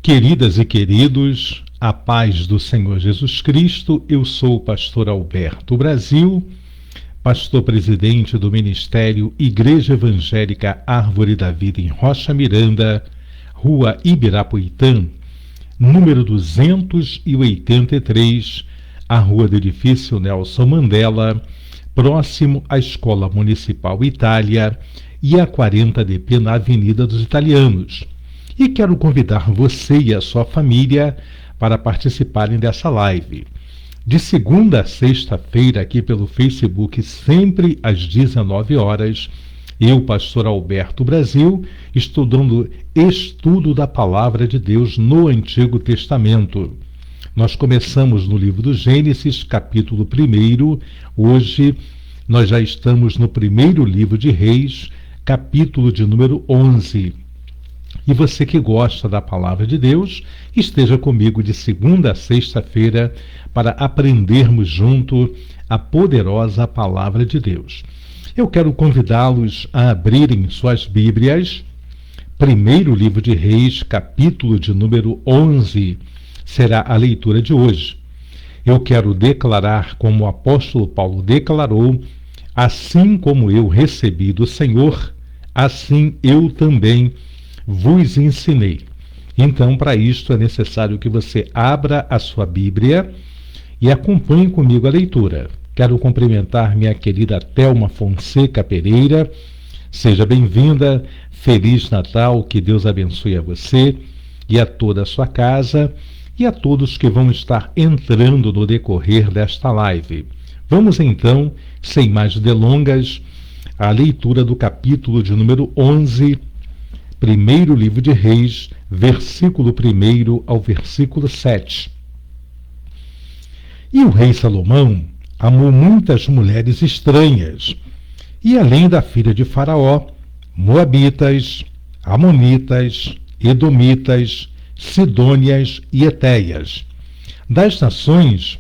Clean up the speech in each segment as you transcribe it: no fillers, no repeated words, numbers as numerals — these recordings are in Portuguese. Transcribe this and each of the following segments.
Queridas e queridos, a paz do Senhor Jesus Cristo, eu sou o pastor Alberto Brasil, pastor presidente do Ministério Igreja Evangélica Árvore da Vida em Rocha Miranda, Rua Ibirapuitã, número 283, a Rua do Edifício Nelson Mandela, próximo à Escola Municipal Itália e a 40DP na Avenida dos Italianos. E quero convidar você e a sua família para participarem dessa live. De segunda a sexta-feira, aqui pelo Facebook, sempre às 19 horas, eu, pastor Alberto Brasil, estou dando estudo da Palavra de Deus no Antigo Testamento. Nós começamos no livro do Gênesis, capítulo 1. Hoje nós já estamos no primeiro livro de Reis, capítulo de número 11. E você que gosta da Palavra de Deus, esteja comigo de segunda a sexta-feira para aprendermos junto a poderosa Palavra de Deus. Eu quero convidá-los a abrirem suas Bíblias. Primeiro livro de Reis, capítulo de número 11, será a leitura de hoje. Eu quero declarar, como o apóstolo Paulo declarou: assim como eu recebi do Senhor, assim eu também vos ensinei. Então, para isto é necessário que você abra a sua Bíblia e acompanhe comigo a leitura. Quero cumprimentar minha querida Thelma Fonseca Pereira. Seja bem-vinda, Feliz Natal, que Deus abençoe a você e a toda a sua casa e a todos que vão estar entrando no decorrer desta live. Vamos então, sem mais delongas, à leitura do capítulo de número 11, primeiro livro de Reis, versículo 1 ao versículo 7. E o rei Salomão amou muitas mulheres estranhas, e além da filha de Faraó, moabitas, amonitas, edomitas, sidônias e etéias, das nações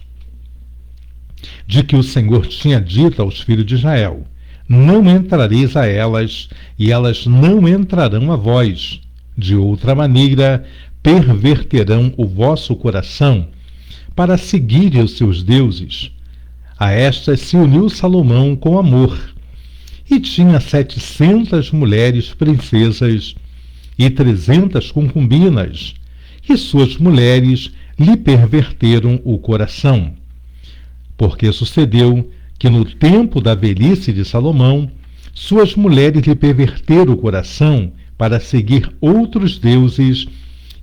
de que o Senhor tinha dito aos filhos de Israel: não entrareis a elas, e elas não entrarão a vós. De outra maneira, perverterão o vosso coração para seguirem os seus deuses. A estas se uniu Salomão com amor, e tinha 700 mulheres princesas e 300 concubinas, e suas mulheres lhe perverteram o coração. Porque sucedeu que no tempo da velhice de Salomão, suas mulheres lhe perverteram o coração para seguir outros deuses,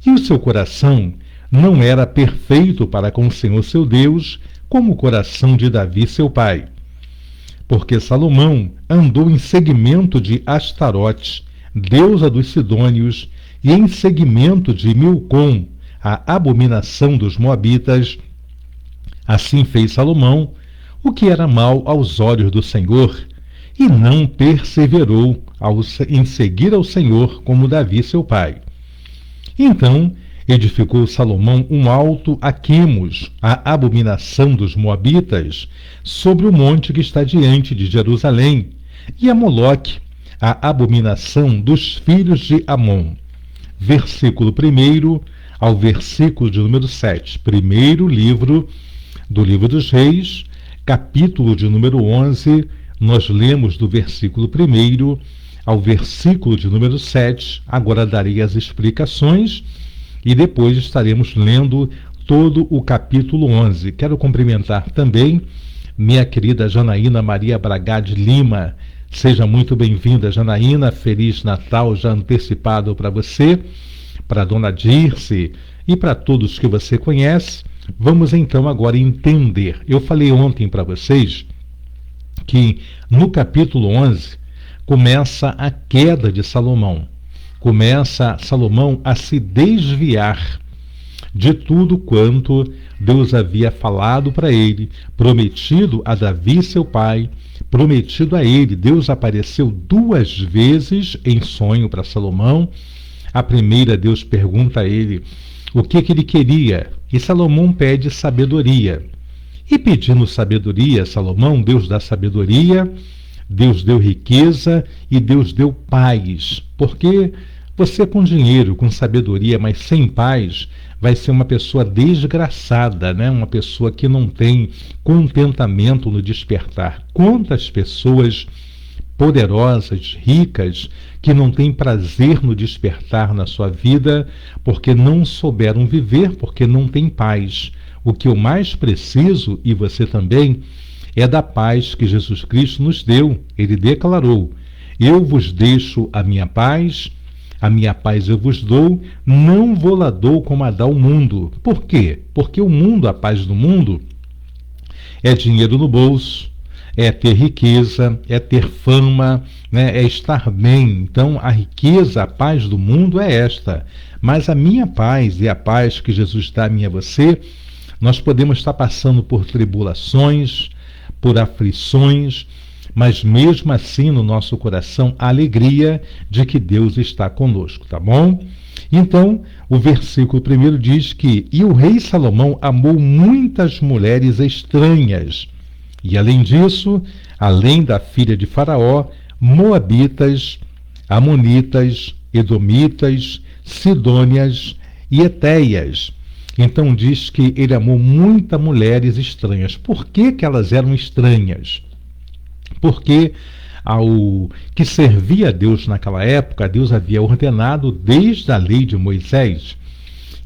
e o seu coração não era perfeito para com o Senhor seu Deus, como o coração de Davi seu pai. Porque Salomão andou em seguimento de Astarote, deusa dos sidônios, e em seguimento de Milcom, a abominação dos moabitas. Assim fez Salomão o que era mal aos olhos do Senhor, e não perseverou em seguir ao Senhor como Davi seu pai. Então edificou Salomão um alto a Quemos, a abominação dos moabitas, sobre o monte que está diante de Jerusalém, e a Moloque, a abominação dos filhos de Amon. Versículo 1 ao versículo de número 7. Primeiro livro do livro dos Reis, capítulo de número 11, nós lemos do versículo 1 ao versículo de número 7. Agora darei as explicações e depois estaremos lendo todo o capítulo 11. Quero cumprimentar também minha querida Janaína Maria Bragade Lima. Seja muito bem-vinda, Janaína. Feliz Natal já antecipado para você, para a dona Dirce e para todos que você conhece. Vamos então agora entender. Eu falei ontem para vocês que no capítulo 11 começa a queda de Salomão. Começa Salomão a se desviar de tudo quanto Deus havia falado para ele, prometido a Davi seu pai, prometido a ele. Deus apareceu 2 vezes em sonho para Salomão. A primeira, Deus pergunta a ele o que ele queria, e Salomão pede sabedoria. E pedindo sabedoria, Salomão, Deus dá sabedoria, Deus deu riqueza e Deus deu paz. Porque Você com dinheiro, com sabedoria, mas sem paz, vai ser uma pessoa desgraçada, né? Uma pessoa que não tem contentamento no despertar. Quantas pessoas poderosas, ricas, que não têm prazer no despertar na sua vida, porque não souberam viver, porque não têm paz. O que eu mais preciso, e você também, é da paz que Jesus Cristo nos deu. Ele declarou: eu vos deixo a minha paz eu vos dou, não vou-la dou como a dá o mundo. Por quê? Porque o mundo, a paz do mundo, é dinheiro no bolso, é ter riqueza, é ter fama, né? É estar bem. Então, a riqueza, a paz do mundo é esta. Mas a minha paz e a paz que Jesus dá a mim e a você, nós podemos estar passando por tribulações, por aflições, mas mesmo assim no nosso coração a alegria de que Deus está conosco, tá bom? Então, o versículo 1 diz que: e o rei Salomão amou muitas mulheres estranhas. E além disso, além da filha de Faraó, moabitas, amonitas, edomitas, sidônias e etéias. Então diz que ele amou muitas mulheres estranhas. Por que que elas eram estranhas? Porque ao que servia a Deus naquela época, Deus havia ordenado desde a lei de Moisés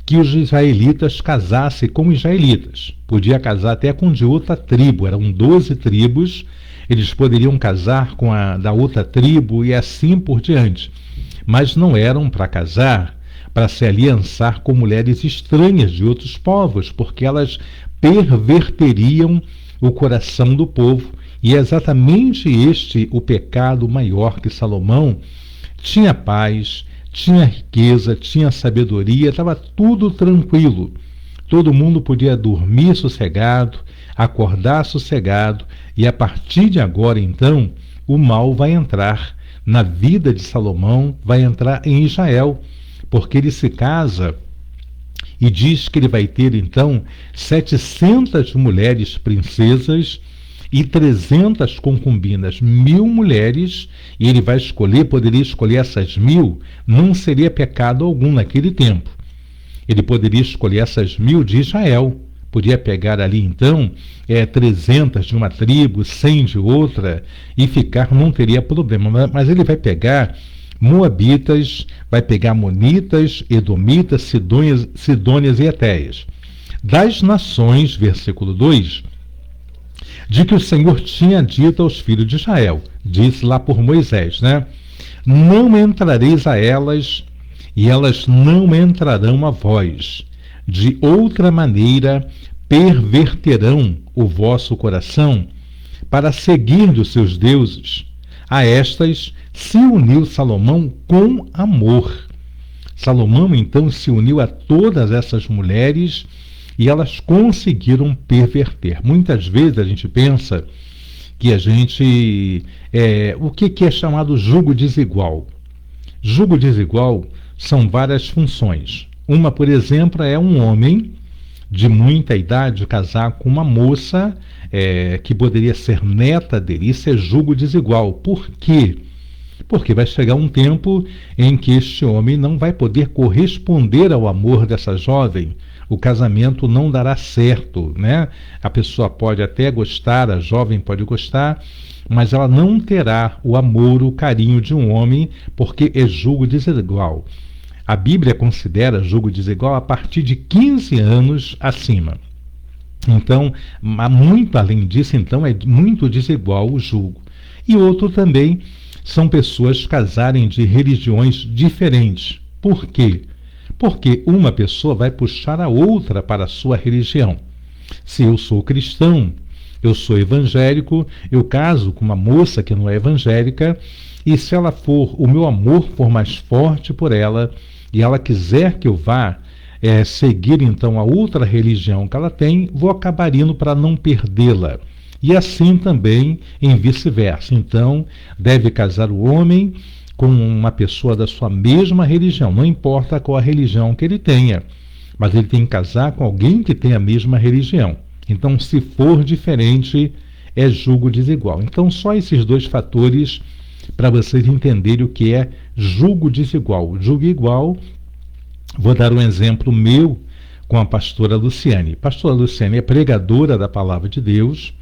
que os israelitas casassem com israelitas. Podia casar até com de outra tribo, eram 12 tribos, eles poderiam casar com a da outra tribo e assim por diante. Mas não eram para casar, para se aliançar com mulheres estranhas de outros povos, porque elas perverteriam o coração do povo. E é exatamente este o pecado maior que Salomão tinha paz, tinha riqueza, tinha sabedoria, estava tudo tranquilo. Todo mundo podia dormir sossegado, acordar sossegado, e a partir de agora, então, o mal vai entrar na vida de Salomão, vai entrar em Israel, porque ele se casa e diz que ele vai ter, então, 700 mulheres princesas e 300 concubinas, 1000 mulheres, e ele vai escolher, poderia escolher essas 1000, não seria pecado algum naquele tempo. Ele poderia escolher essas 1000 de Israel, podia pegar ali então 300 de uma tribo, 100 de outra, e ficar, não teria problema, mas ele vai pegar moabitas, vai pegar amonitas, edomitas, sidônias e etéias. Das nações, versículo 2, de que o Senhor tinha dito aos filhos de Israel, disse lá por Moisés, né? Não entrareis a elas, e elas não entrarão a vós. De outra maneira perverterão o vosso coração para seguir os seus deuses. A estas se uniu Salomão com amor. Salomão então se uniu a todas essas mulheres e elas conseguiram perverter. Muitas vezes a gente pensa que a gente... o que é chamado jugo desigual? Jugo desigual são várias funções. Uma, por exemplo, é um homem de muita idade casar com uma moça que poderia ser neta dele. Isso é jugo desigual. Por quê? Porque vai chegar um tempo em que este homem não vai poder corresponder ao amor dessa jovem. O casamento não dará certo, né? A pessoa pode até gostar, a jovem pode gostar, mas ela não terá o amor, o carinho de um homem, porque é jugo desigual. A Bíblia considera jugo desigual a partir de 15 anos acima. Então, muito além disso, então, é muito desigual o jugo. E outro também são pessoas casarem de religiões diferentes. Por quê? Porque uma pessoa vai puxar a outra para a sua religião. Se eu sou cristão, eu sou evangélico, eu caso com uma moça que não é evangélica, e se ela for, o meu amor for mais forte por ela, e ela quiser que eu vá seguir então a outra religião que ela tem, vou acabar indo para não perdê-la. E assim também em vice-versa. Então, deve casar o homem com uma pessoa da sua mesma religião, não importa qual a religião que ele tenha, mas ele tem que casar com alguém que tem a mesma religião. Então, se for diferente, é jugo desigual. Então, só esses dois fatores para vocês entenderem o que é jugo desigual. Jugo igual, vou dar um exemplo meu com a pastora Luciane. Pastora Luciane é pregadora da palavra de Deus,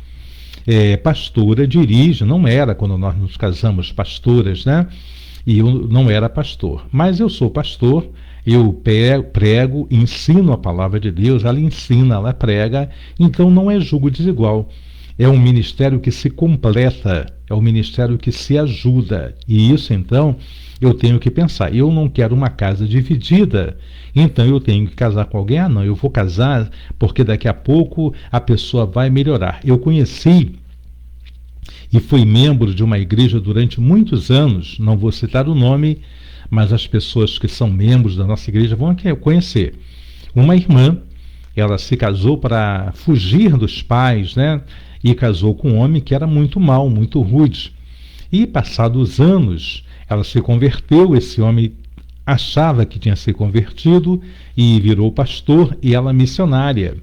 pastora, dirige, não era quando nós nos casamos pastoras, né? E eu não era pastor, mas eu sou pastor, eu prego, ensino a palavra de Deus, ela ensina, ela prega, então não é jugo desigual. É um ministério que se completa, é um ministério que se ajuda. E isso, então, eu tenho que pensar. Eu não quero uma casa dividida, então eu tenho que casar com alguém. Ah, não, eu vou casar porque daqui a pouco a pessoa vai melhorar. Eu conheci e fui membro de uma igreja durante muitos anos, não vou citar o nome, mas as pessoas que são membros da nossa igreja vão conhecer. Uma irmã, ela se casou para fugir dos pais, né? E casou com um homem que era muito mau, muito rude. E passados anos, ela se converteu, esse homem achava que tinha se convertido e virou pastor, e ela missionária.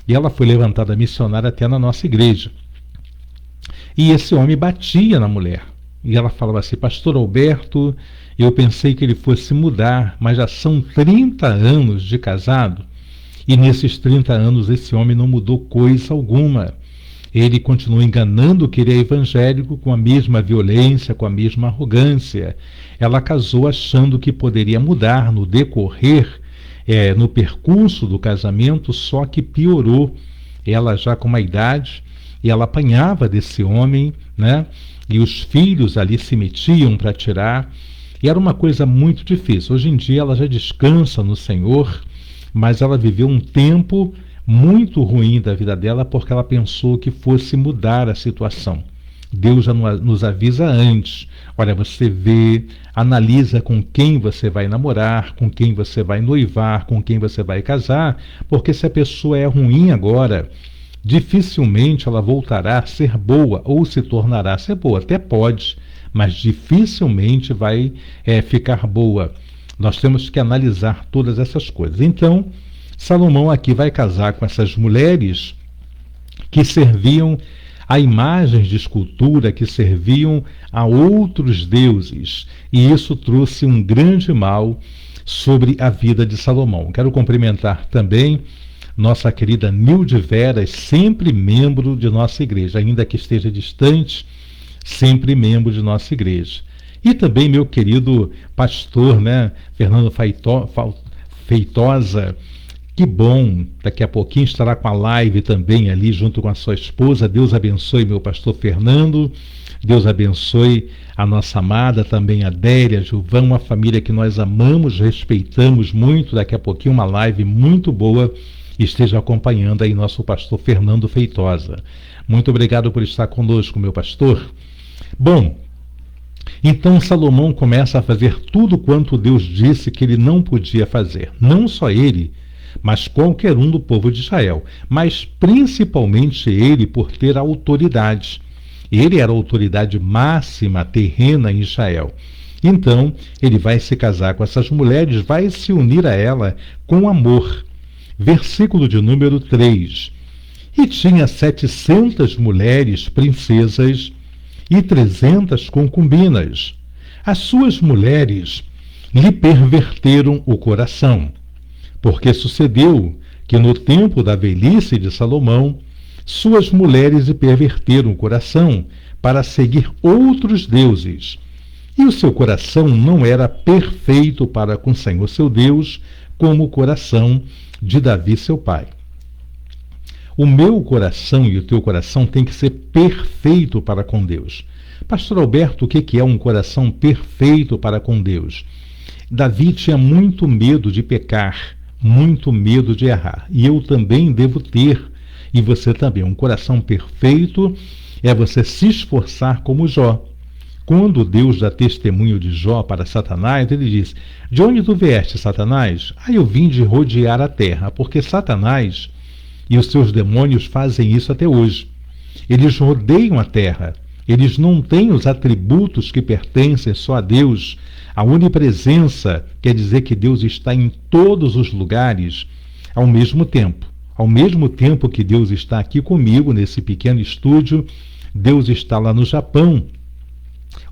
E ela foi levantada missionária até na nossa igreja. E esse homem batia na mulher. E ela falava assim: pastor Alberto, eu pensei que ele fosse mudar, mas já são 30 anos de casado. E nesses 30 anos esse homem não mudou coisa alguma. Ele continua enganando que ele é evangélico com a mesma violência, com a mesma arrogância. Ela casou achando que poderia mudar no decorrer, no percurso do casamento, só que piorou. Ela já com uma idade, e ela apanhava desse homem, né? E os filhos ali se metiam para tirar. E era uma coisa muito difícil. Hoje em dia ela já descansa no Senhor, mas ela viveu um tempo muito ruim da vida dela porque ela pensou que fosse mudar a situação. Deus já nos avisa antes. Olha, você vê, analisa com quem você vai namorar, com quem você vai noivar, com quem você vai casar, porque se a pessoa é ruim agora, dificilmente ela voltará a ser boa ou se tornará a ser boa. Até pode, mas dificilmente vai ficar boa. Nós temos que analisar todas essas coisas. Então, Salomão aqui vai casar com essas mulheres que serviam a imagens de escultura, que serviam a outros deuses. E isso trouxe um grande mal sobre a vida de Salomão. Quero cumprimentar também nossa querida Nilde Veras, sempre membro de nossa igreja, ainda que esteja distante, sempre membro de nossa igreja. E também meu querido pastor, né, Fernando Feitosa. Que bom, daqui a pouquinho estará com a live também ali junto com a sua esposa. Deus abençoe meu pastor Fernando, Deus abençoe a nossa amada também Adélia, Gilvão, uma família que nós amamos, respeitamos muito. Daqui a pouquinho uma live muito boa, esteja acompanhando aí nosso pastor Fernando Feitosa. Muito obrigado por estar conosco, meu pastor. Bom, então Salomão começa a fazer tudo quanto Deus disse que ele não podia fazer. Não só ele, mas qualquer um do povo de Israel, mas principalmente ele por ter autoridade. Ele era a autoridade máxima terrena em Israel. Então, ele vai se casar com essas mulheres, vai se unir a ela com amor. Versículo de número 3. E tinha 700 mulheres princesas e 300 concubinas. As suas mulheres lhe perverteram o coração. Porque sucedeu que no tempo da velhice de Salomão, suas mulheres lhe perverteram o coração para seguir outros deuses. E o seu coração não era perfeito para com o Senhor seu Deus, como o coração de Davi seu pai. O meu coração e o teu coração tem que ser perfeito para com Deus. Pastor Alberto, o que é um coração perfeito para com Deus? Davi tinha muito medo de pecar, muito medo de errar. E eu também devo ter, e você também. Um coração perfeito é você se esforçar como Jó. Quando Deus dá testemunho de Jó para Satanás, ele diz: de onde tu vieste, Satanás? Eu vim de rodear a terra, porque Satanás e os seus demônios fazem isso até hoje. Eles rodeiam a terra. Eles não têm os atributos que pertencem só a Deus. A onipresença quer dizer que Deus está em todos os lugares ao mesmo tempo. Ao mesmo tempo que Deus está aqui comigo, nesse pequeno estúdio, Deus está lá no Japão.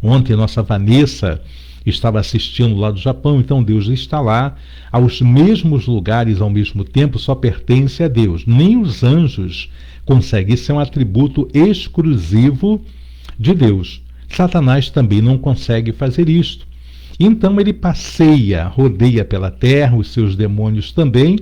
Ontem nossa Vanessa estava assistindo lá do Japão, então Deus está lá, aos mesmos lugares ao mesmo tempo, só pertence a Deus. Nem os anjos conseguem, isso é um atributo exclusivo de Deus. Satanás também não consegue fazer isto. Então ele passeia, rodeia pela terra, os seus demônios também,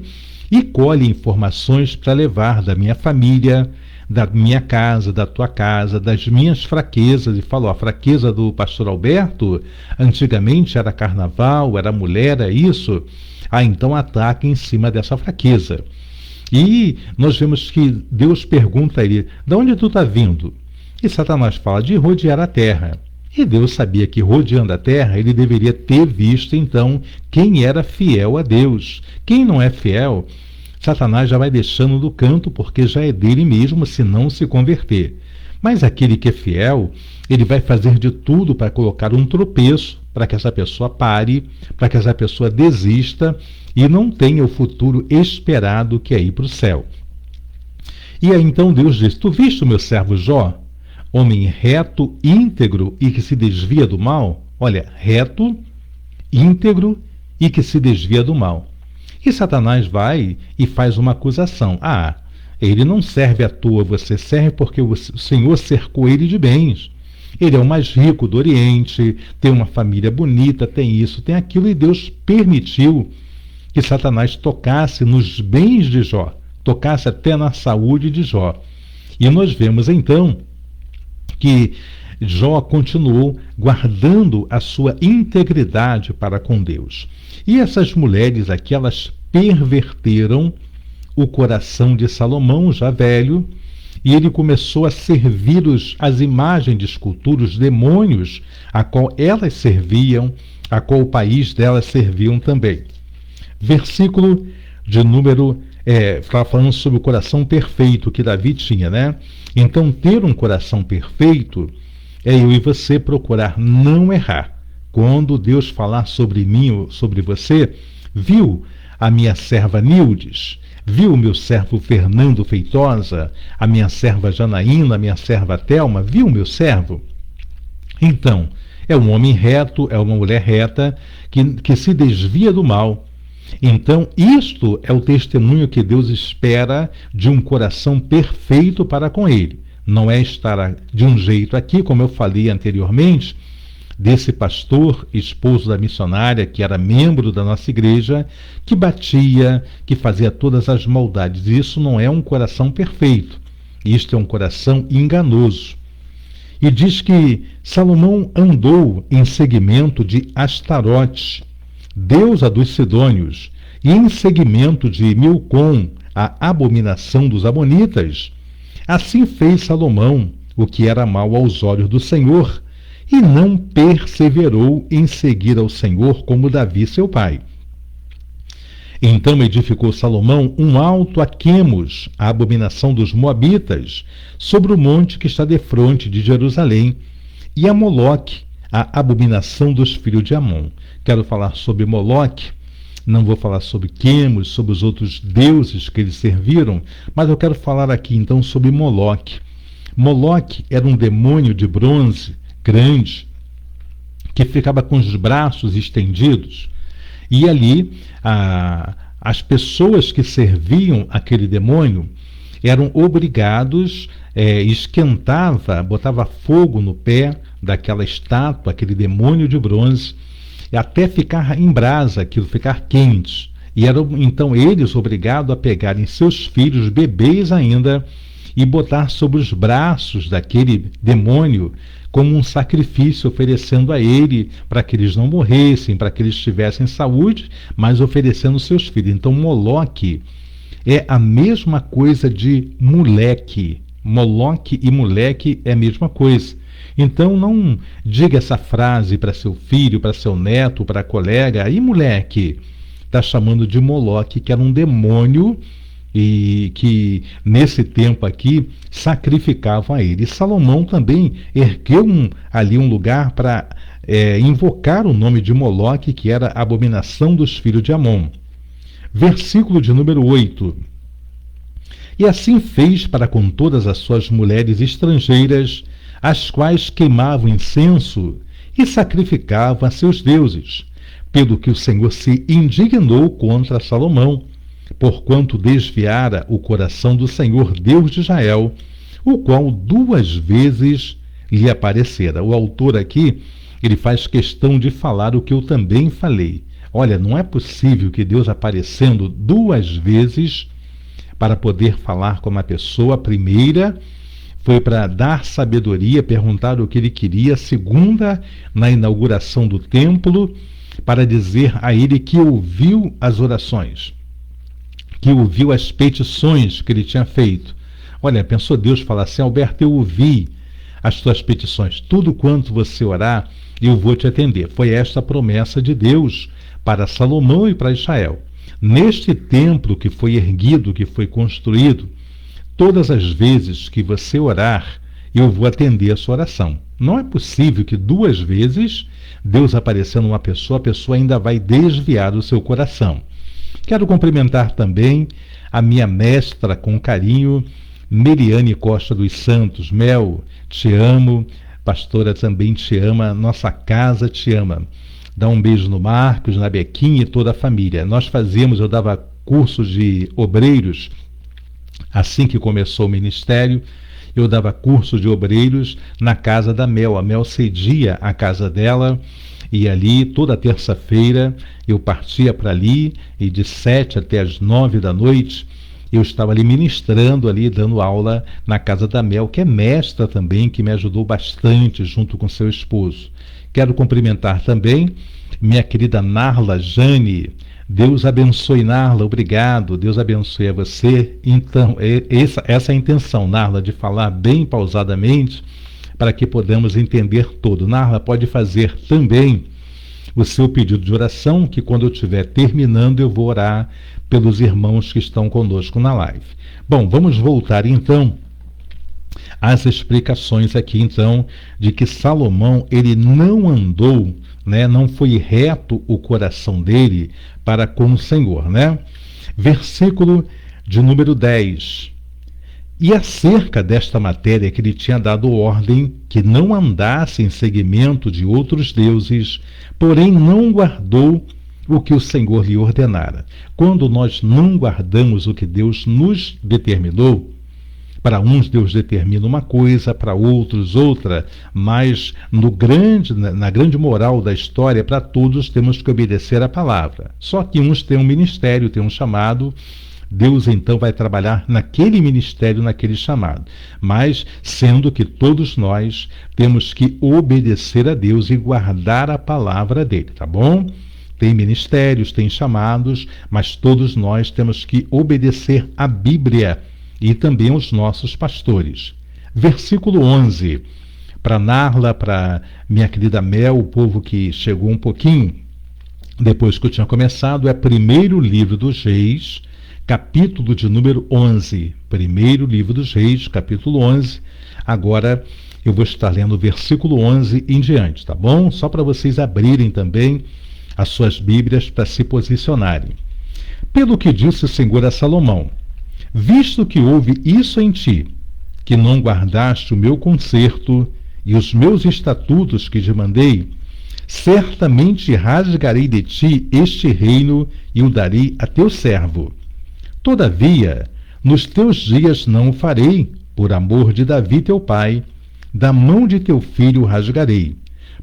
e colhe informações para levar da minha família, da minha casa, da tua casa, das minhas fraquezas. E falou, a fraqueza do pastor Alberto, antigamente era carnaval, era mulher, é isso? Então ataca em cima dessa fraqueza. E nós vemos que Deus pergunta a ele, de onde tu está vindo? E Satanás fala, de rodear a terra. E Deus sabia que rodeando a terra, ele deveria ter visto então quem era fiel a Deus. Quem não é fiel, Satanás já vai deixando do canto, porque já é dele mesmo se não se converter. Mas aquele que é fiel, ele vai fazer de tudo para colocar um tropeço, para que essa pessoa pare, para que essa pessoa desista e não tenha o futuro esperado, que é ir para o céu. E aí então Deus diz, tu viste o meu servo Jó? Homem reto, íntegro e que se desvia do mal? Olha, reto, íntegro e que se desvia do mal. E Satanás vai e faz uma acusação. Ele não serve à toa, você serve porque o Senhor cercou ele de bens. Ele é o mais rico do Oriente, tem uma família bonita, tem isso, tem aquilo, e Deus permitiu que Satanás tocasse nos bens de Jó, tocasse até na saúde de Jó. E nós vemos então que Jó continuou guardando a sua integridade para com Deus. E essas mulheres aqui, elas perverteram o coração de Salomão, já velho, e ele começou a servir as imagens de escultura, os demônios a qual elas serviam, a qual o país delas serviam também. Versículo de número, estava falando sobre o coração perfeito que Davi tinha, né? Então, ter um coração perfeito é eu e você procurar não errar. Quando Deus falar sobre mim ou sobre você, viu a minha serva Nildes, viu o meu servo Fernando Feitosa, a minha serva Janaína, a minha serva Thelma, viu o meu servo? Então, é um homem reto, é uma mulher reta, que se desvia do mal. Então, isto é o testemunho que Deus espera de um coração perfeito para com ele. Não é estar de um jeito aqui, como eu falei anteriormente, desse pastor, esposo da missionária, que era membro da nossa igreja, que batia, que fazia todas as maldades. Isso não é um coração perfeito. Isto é um coração enganoso. E diz que Salomão andou em seguimento de Astarote, deusa dos Sidônios, e em seguimento de Milcom, a abominação dos amonitas. Assim fez Salomão o que era mal aos olhos do Senhor, e não perseverou em seguir ao Senhor como Davi, seu pai. Então edificou Salomão um alto a Quemos, a abominação dos Moabitas, sobre o monte que está defronte de Jerusalém, e a Moloque, a abominação dos filhos de Amon. Quero falar sobre Moloque, não vou falar sobre Quemos, sobre os outros deuses que eles serviram, mas eu quero falar aqui então sobre Moloque. Moloque era um demônio de bronze, grande, que ficava com os braços estendidos, e ali as pessoas que serviam aquele demônio eram obrigados, botava fogo no pé daquela estátua, aquele demônio de bronze, até ficar em brasa, aquilo ficar quente. E eram então eles obrigados a pegarem seus filhos, bebês ainda, e botar sobre os braços daquele demônio como um sacrifício, oferecendo a ele para que eles não morressem, para que eles tivessem saúde, mas oferecendo seus filhos. Então Moloque é a mesma coisa de moleque. Moloque e moleque é a mesma coisa. Então não diga essa frase para seu filho, para seu neto, para colega, aí moleque, está chamando de Moloque, que era um demônio e que nesse tempo aqui sacrificavam a ele. E Salomão também ergueu ali um lugar para invocar o nome de Moloque, que era a abominação dos filhos de Amon. Versículo de número 8. E assim fez para com todas as suas mulheres estrangeiras, as quais queimavam incenso e sacrificavam a seus deuses, pelo que o Senhor se indignou contra Salomão, porquanto desviara o coração do Senhor Deus de Israel, o qual 2 vezes lhe aparecera. O autor aqui, ele faz questão de falar o que eu também falei. Olha, não é possível que Deus aparecendo 2 vezes para poder falar com uma pessoa. A primeira foi para dar sabedoria, perguntar o que ele queria. A segunda, na inauguração do templo, para dizer a ele que ouviu as orações, que ouviu as petições que ele tinha feito. Olha, pensou Deus falar assim: Alberto, eu ouvi as tuas petições, tudo quanto você orar, eu vou te atender. Foi esta a promessa de Deus para Salomão e para Israel. Neste templo que foi erguido, que foi construído, todas as vezes que você orar, eu vou atender a sua oração. Não é possível que 2 vezes Deus aparecendo uma pessoa, a pessoa ainda vai desviar o seu coração. Quero cumprimentar também a minha mestra com carinho, Meliane Costa dos Santos. Mel, te amo, pastora também te ama, nossa casa te ama. Dá um beijo no Marcos, na Bequinha e toda a família. Eu dava cursos de obreiros, assim que começou o ministério, eu dava curso de obreiros na casa da Mel. A Mel cedia a casa dela, e ali, toda terça-feira, eu partia para ali, e de 7 até as 9 da noite, eu estava ali ministrando, ali dando aula na casa da Mel, que é mestra também, que me ajudou bastante junto com seu esposo. Quero cumprimentar também minha querida Narla Jane. Deus abençoe, Narla, obrigado, Deus abençoe a você. Então, essa é a intenção, Narla, de falar bem pausadamente, para que podamos entender tudo. Narla, pode fazer também o seu pedido de oração, que quando eu estiver terminando eu vou orar pelos irmãos que estão conosco na live. Bom, vamos voltar então às explicações aqui então de que Salomão, ele não andou, né, não foi reto o coração dele para com o Senhor, né? Versículo de número 10. E acerca desta matéria que ele tinha dado ordem que não andasse em seguimento de outros deuses, porém não guardou o que o Senhor lhe ordenara. Quando nós não guardamos o que Deus nos determinou, para uns Deus determina uma coisa, para outros outra, mas na grande moral da história, para todos temos que obedecer a palavra. Só que uns têm um ministério, têm um chamado, Deus então vai trabalhar naquele ministério, naquele chamado. Mas, sendo que todos nós temos que obedecer a Deus e guardar a palavra dele, tá bom? Tem ministérios, tem chamados, mas todos nós temos que obedecer a Bíblia e também os nossos pastores. Versículo 11. Para Narla, para minha querida Mel, o povo que chegou um pouquinho depois que eu tinha começado, é 1º livro dos Reis, capítulo de número 11. 1º livro dos Reis, capítulo 11. Agora eu vou estar lendo o versículo 11 em diante, tá bom? Só para vocês abrirem também as suas Bíblias para se posicionarem. Pelo que disse o Senhor a Salomão: visto que houve isso em ti, que não guardaste o meu concerto e os meus estatutos que te mandei, certamente rasgarei de ti este reino e o darei a teu servo. Todavia, nos teus dias não o farei, por amor de Davi teu pai, da mão de teu filho o rasgarei.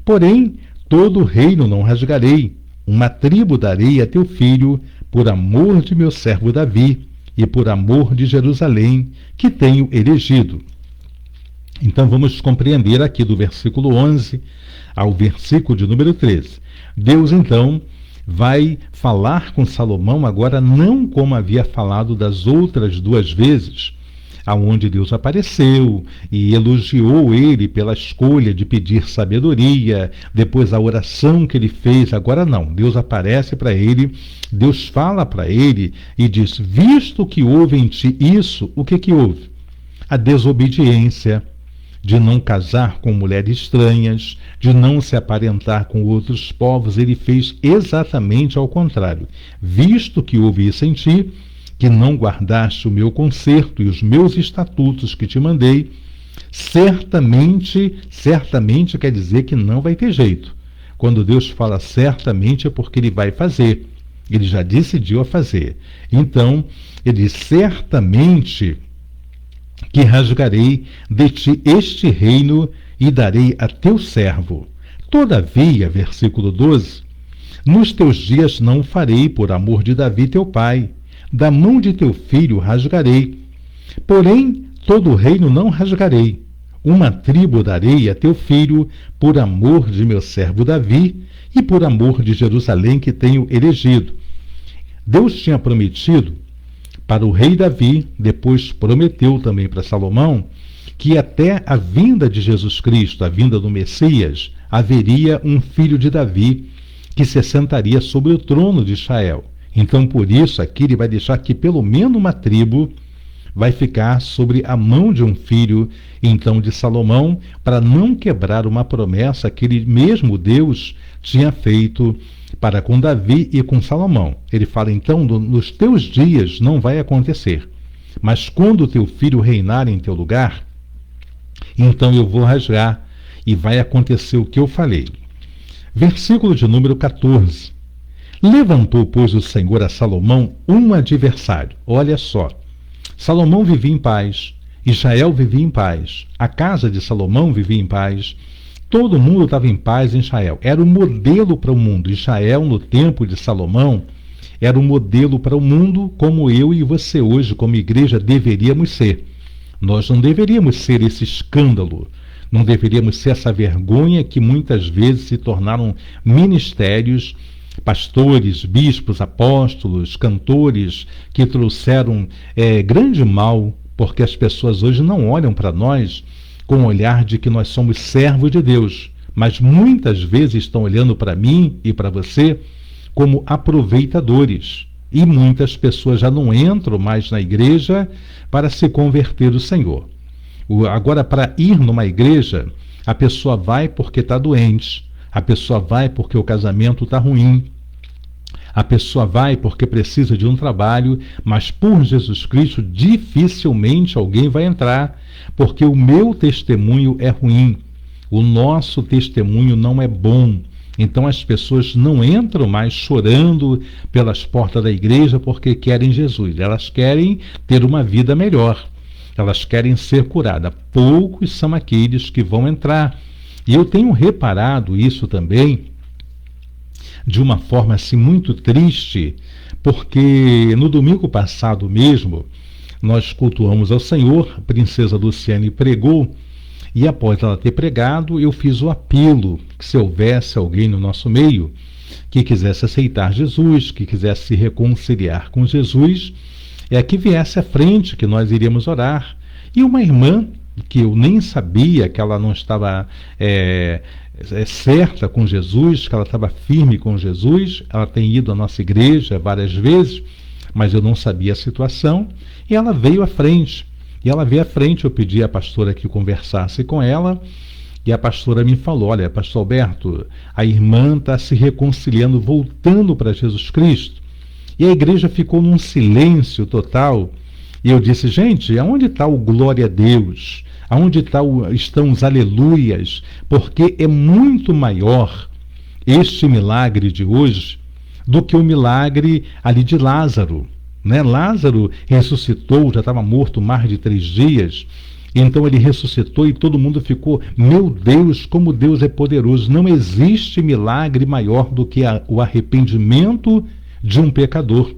Porém, todo o reino não rasgarei, uma tribo darei a teu filho, por amor de meu servo Davi, e por amor de Jerusalém, que tenho elegido. Então vamos compreender aqui do versículo 11 ao versículo de número 13. Deus então vai falar com Salomão agora não como havia falado das outras 2 vezes, aonde Deus apareceu e elogiou ele pela escolha de pedir sabedoria, depois a oração que ele fez. Agora não, Deus aparece para ele, Deus fala para ele e diz: visto que houve em ti isso, o que houve? A desobediência de não casar com mulheres estranhas, de não se aparentar com outros povos. Ele fez exatamente ao contrário. Visto que houve isso em ti, que não guardaste o meu concerto e os meus estatutos que te mandei, Certamente, certamente quer dizer que não vai ter jeito. Quando Deus fala certamente é porque Ele vai fazer. Ele já decidiu a fazer. Então, Ele diz, certamente que rasgarei de ti este reino e darei a teu servo. Todavia, versículo 12, nos teus dias não o farei por amor de Davi teu pai. Da mão de teu filho rasgarei. Porém, todo o reino não rasgarei. Uma tribo darei a teu filho por amor de meu servo Davi e por amor de Jerusalém que tenho elegido. Deus tinha prometido para o rei Davi, depois prometeu também para Salomão, que até a vinda de Jesus Cristo, a vinda do Messias, haveria um filho de Davi que se assentaria sobre o trono de Israel. Então, por isso, aqui ele vai deixar que pelo menos uma tribo vai ficar sobre a mão de um filho, então, de Salomão, para não quebrar uma promessa que ele mesmo, Deus, tinha feito para com Davi e com Salomão. Ele fala, então, nos teus dias não vai acontecer, mas quando o teu filho reinar em teu lugar, então eu vou rasgar e vai acontecer o que eu falei. Versículo de número 14. Levantou, pois, o Senhor a Salomão um adversário. Olha só, Salomão vivia em paz, Israel vivia em paz, a casa de Salomão vivia em paz, todo mundo estava em paz em Israel. Era o modelo para o mundo. Israel, no tempo de Salomão, era o modelo para o mundo, como eu e você hoje, como igreja, deveríamos ser. Nós não deveríamos ser esse escândalo, não deveríamos ser essa vergonha que muitas vezes se tornaram ministérios, pastores, bispos, apóstolos, cantores, que trouxeram grande mal, porque as pessoas hoje não olham para nós com o olhar de que nós somos servos de Deus, mas muitas vezes estão olhando para mim e para você como aproveitadores. E muitas pessoas já não entram mais na igreja para se converter do Senhor. Agora, para ir numa igreja, a pessoa vai porque está doente, a pessoa vai porque o casamento está ruim, a pessoa vai porque precisa de um trabalho, mas por Jesus Cristo dificilmente alguém vai entrar, porque o meu testemunho é ruim, o nosso testemunho não é bom. Então as pessoas não entram mais chorando pelas portas da igreja porque querem Jesus, elas querem ter uma vida melhor, elas querem ser curadas. Poucos são aqueles que vão entrar. E eu tenho reparado isso também de uma forma assim muito triste, porque no domingo passado mesmo nós cultuamos ao Senhor, a princesa Luciane pregou, e após ela ter pregado, eu fiz o apelo que se houvesse alguém no nosso meio que quisesse aceitar Jesus, que quisesse se reconciliar com Jesus, que viesse à frente, que nós iríamos orar. E uma irmã, que eu nem sabia que ela não estava certa com Jesus, que ela estava firme com Jesus, ela tem ido à nossa igreja várias vezes, mas eu não sabia a situação, e ela veio à frente. E ela veio à frente, eu pedi à pastora que conversasse com ela, e a pastora me falou, olha, pastor Alberto, a irmã está se reconciliando, voltando para Jesus Cristo. E a igreja ficou num silêncio total, e eu disse, gente, aonde está o glória a Deus? Aonde estão os aleluias? Porque é muito maior este milagre de hoje do que o milagre ali de Lázaro. Lázaro ressuscitou, já estava morto mais de 3 dias, então ele ressuscitou e todo mundo ficou, meu Deus, como Deus é poderoso. Não existe milagre maior do que o arrependimento de um pecador.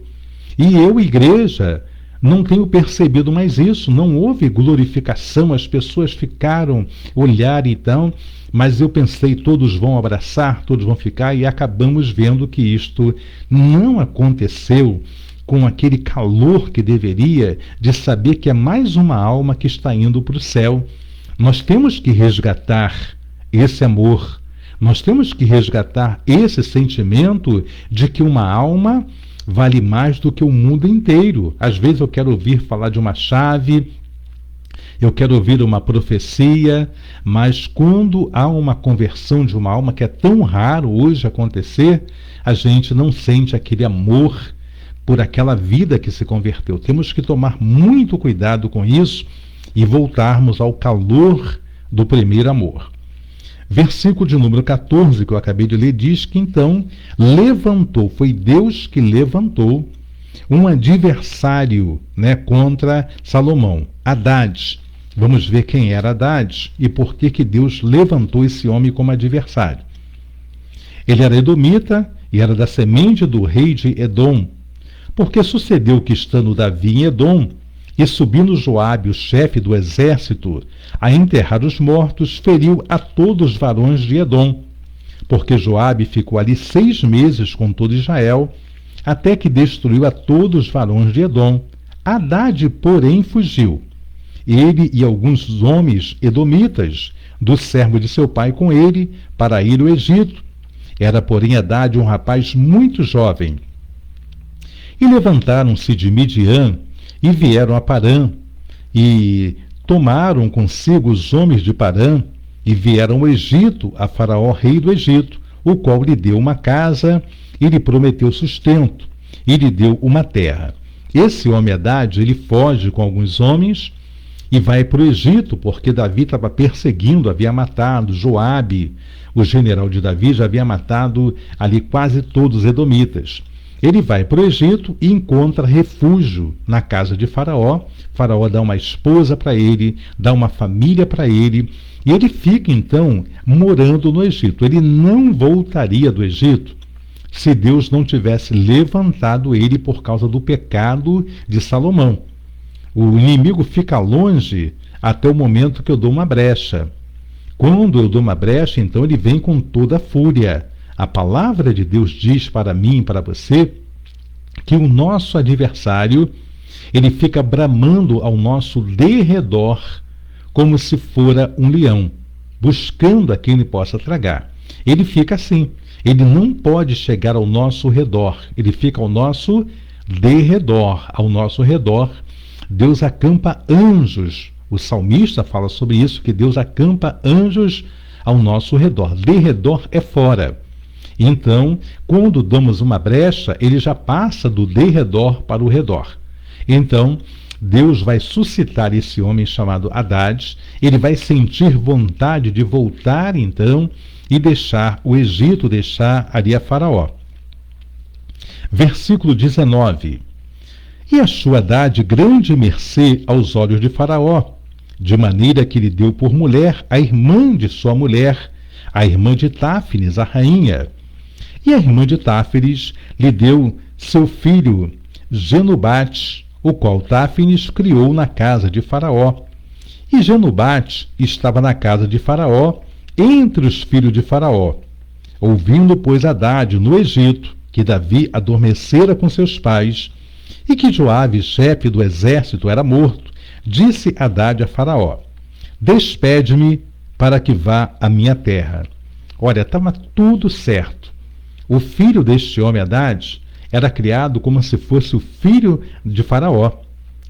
E eu, igreja, não tenho percebido mais isso, não houve glorificação, as pessoas ficaram, olhar então, mas eu pensei, todos vão abraçar, todos vão ficar, e acabamos vendo que isto não aconteceu com aquele calor que deveria, de saber que é mais uma alma que está indo para o céu. Nós temos que resgatar esse amor, nós temos que resgatar esse sentimento de que uma alma vale mais do que o mundo inteiro. Às vezes eu quero ouvir falar de uma chave, eu quero ouvir uma profecia, mas quando há uma conversão de uma alma, que é tão raro hoje acontecer, a gente não sente aquele amor por aquela vida que se converteu. Temos que tomar muito cuidado com isso e voltarmos ao calor do primeiro amor. Versículo de número 14, que eu acabei de ler, diz que então foi Deus que levantou um adversário, contra Salomão, Hadad. Vamos ver quem era Hadad e por que Deus levantou esse homem como adversário. Ele era edomita e era da semente do rei de Edom, porque sucedeu que, estando Davi em Edom, e subindo Joabe, o chefe do exército, a enterrar os mortos, feriu a todos os varões de Edom, porque Joabe ficou ali 6 meses com todo Israel, até que destruiu a todos os varões de Edom. Hadad, porém, fugiu, ele e alguns homens edomitas, do servo de seu pai com ele, para ir ao Egito. Era, porém, Hadad um rapaz muito jovem. E levantaram-se de Midian, e vieram a Parã, e tomaram consigo os homens de Parã, e vieram ao Egito, a Faraó, rei do Egito, o qual lhe deu uma casa, e lhe prometeu sustento, e lhe deu uma terra. Esse homem Hadad, ele foge com alguns homens, e vai para o Egito, porque Davi estava perseguindo, havia matado Joabe, o general de Davi, já havia matado ali quase todos os edomitas. Ele vai para o Egito e encontra refúgio na casa de Faraó. Faraó dá uma esposa para ele, dá uma família para ele, e ele fica então morando no Egito. Ele não voltaria do Egito se Deus não tivesse levantado ele por causa do pecado de Salomão. O inimigo fica longe até o momento que eu dou uma brecha. Quando eu dou uma brecha, então ele vem com toda a fúria. A palavra de Deus diz para mim e para você que o nosso adversário, ele fica bramando ao nosso derredor como se fora um leão, buscando a quem ele possa tragar. Ele fica assim, ele não pode chegar ao nosso redor, ele fica ao nosso derredor, ao nosso redor. Deus acampa anjos. O salmista fala sobre isso, que Deus acampa anjos ao nosso redor. Derredor é fora. Então, quando damos uma brecha, ele já passa do derredor para o redor. Então, Deus vai suscitar esse homem chamado Hadad, ele vai sentir vontade de voltar, então, e deixar o Egito, deixar ali a Faraó. Versículo 19. E achou Hadad grande mercê aos olhos de Faraó, de maneira que lhe deu por mulher a irmã de sua mulher, a irmã de Táfnis, a rainha. E a irmã de Táfnis lhe deu seu filho Genubate, o qual Táfnis criou na casa de Faraó. E Genubate estava na casa de Faraó, entre os filhos de Faraó. Ouvindo, pois, Hadad no Egito, que Davi adormecera com seus pais, e que Joabe, chefe do exército, era morto, disse Hadad a Faraó: despede-me para que vá à minha terra. Olha, estava tudo certo. O filho deste homem, Hadad, era criado como se fosse o filho de Faraó,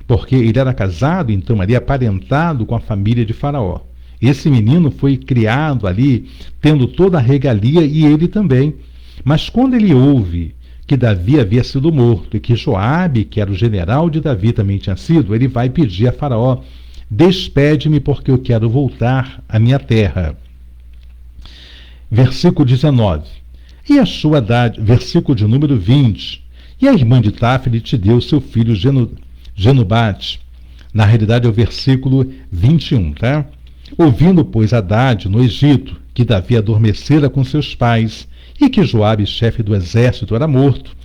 porque ele era casado, então, ali, aparentado com a família de Faraó. Esse menino foi criado ali, tendo toda a regalia, e ele também. Mas quando ele ouve que Davi havia sido morto, e que Joabe, que era o general de Davi, também tinha sido, ele vai pedir a Faraó: despede-me, porque eu quero voltar à minha terra. Versículo 19. E achou Hadad, versículo de número 20, e a irmã de Táfnis te deu seu filho Genubate. Na realidade é o versículo 21, tá? Ouvindo, pois, Hadad no Egito, que Davi adormecera com seus pais, e que Joabe, chefe do exército, era morto,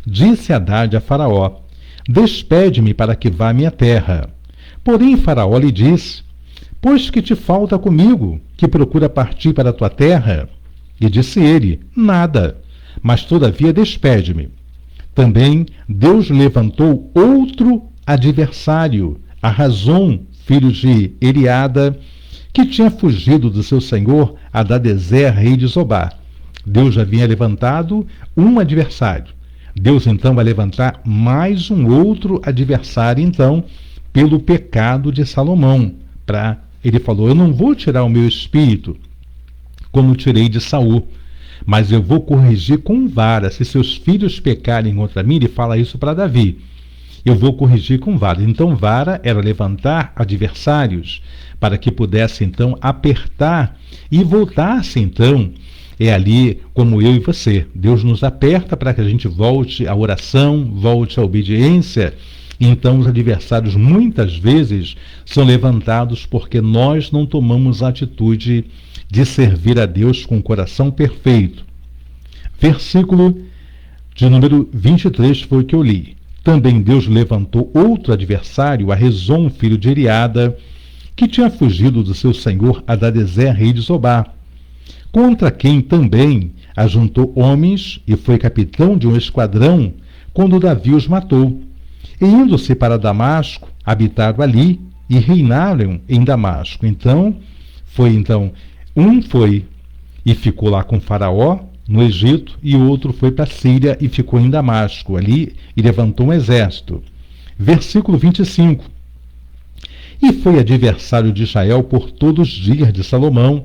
disse Hadad a Faraó: despede-me para que vá à minha terra. Porém Faraó lhe disse: pois que te falta comigo, que procura partir para a tua terra? E disse ele: nada, mas todavia despede-me. Também Deus levantou outro adversário, a Razom, filho de Eliada, que tinha fugido do seu senhor Hadadezer, rei de Zobá. Deus já havia levantado um adversário. Deus então vai levantar mais um outro adversário, então, pelo pecado de Salomão. Ele falou: eu não vou tirar o meu espírito, como tirei de Saul, mas eu vou corrigir com vara. Se seus filhos pecarem contra mim, ele fala isso para Davi. eu vou corrigir com vara. Então, vara era levantar adversários, para que pudesse, então, apertar e voltasse, então, ali como eu e você. Deus nos aperta para que a gente volte à oração, volte à obediência. Então, os adversários, muitas vezes, são levantados porque nós não tomamos a atitude de servir a Deus com o coração perfeito. Versículo de número 23 foi o que eu li. Também Deus levantou outro adversário, a Rezon, filho de Eliada, que tinha fugido do seu senhor Adadezer, rei de Zobá, contra quem também ajuntou homens e foi capitão de um esquadrão quando Davi os matou. E indo-se para Damasco, habitaram ali e reinaram em Damasco. Um foi e ficou lá com Faraó, no Egito, e outro foi para a Síria e ficou em Damasco, ali, e levantou um exército. Versículo 25. E foi adversário de Israel por todos os dias de Salomão,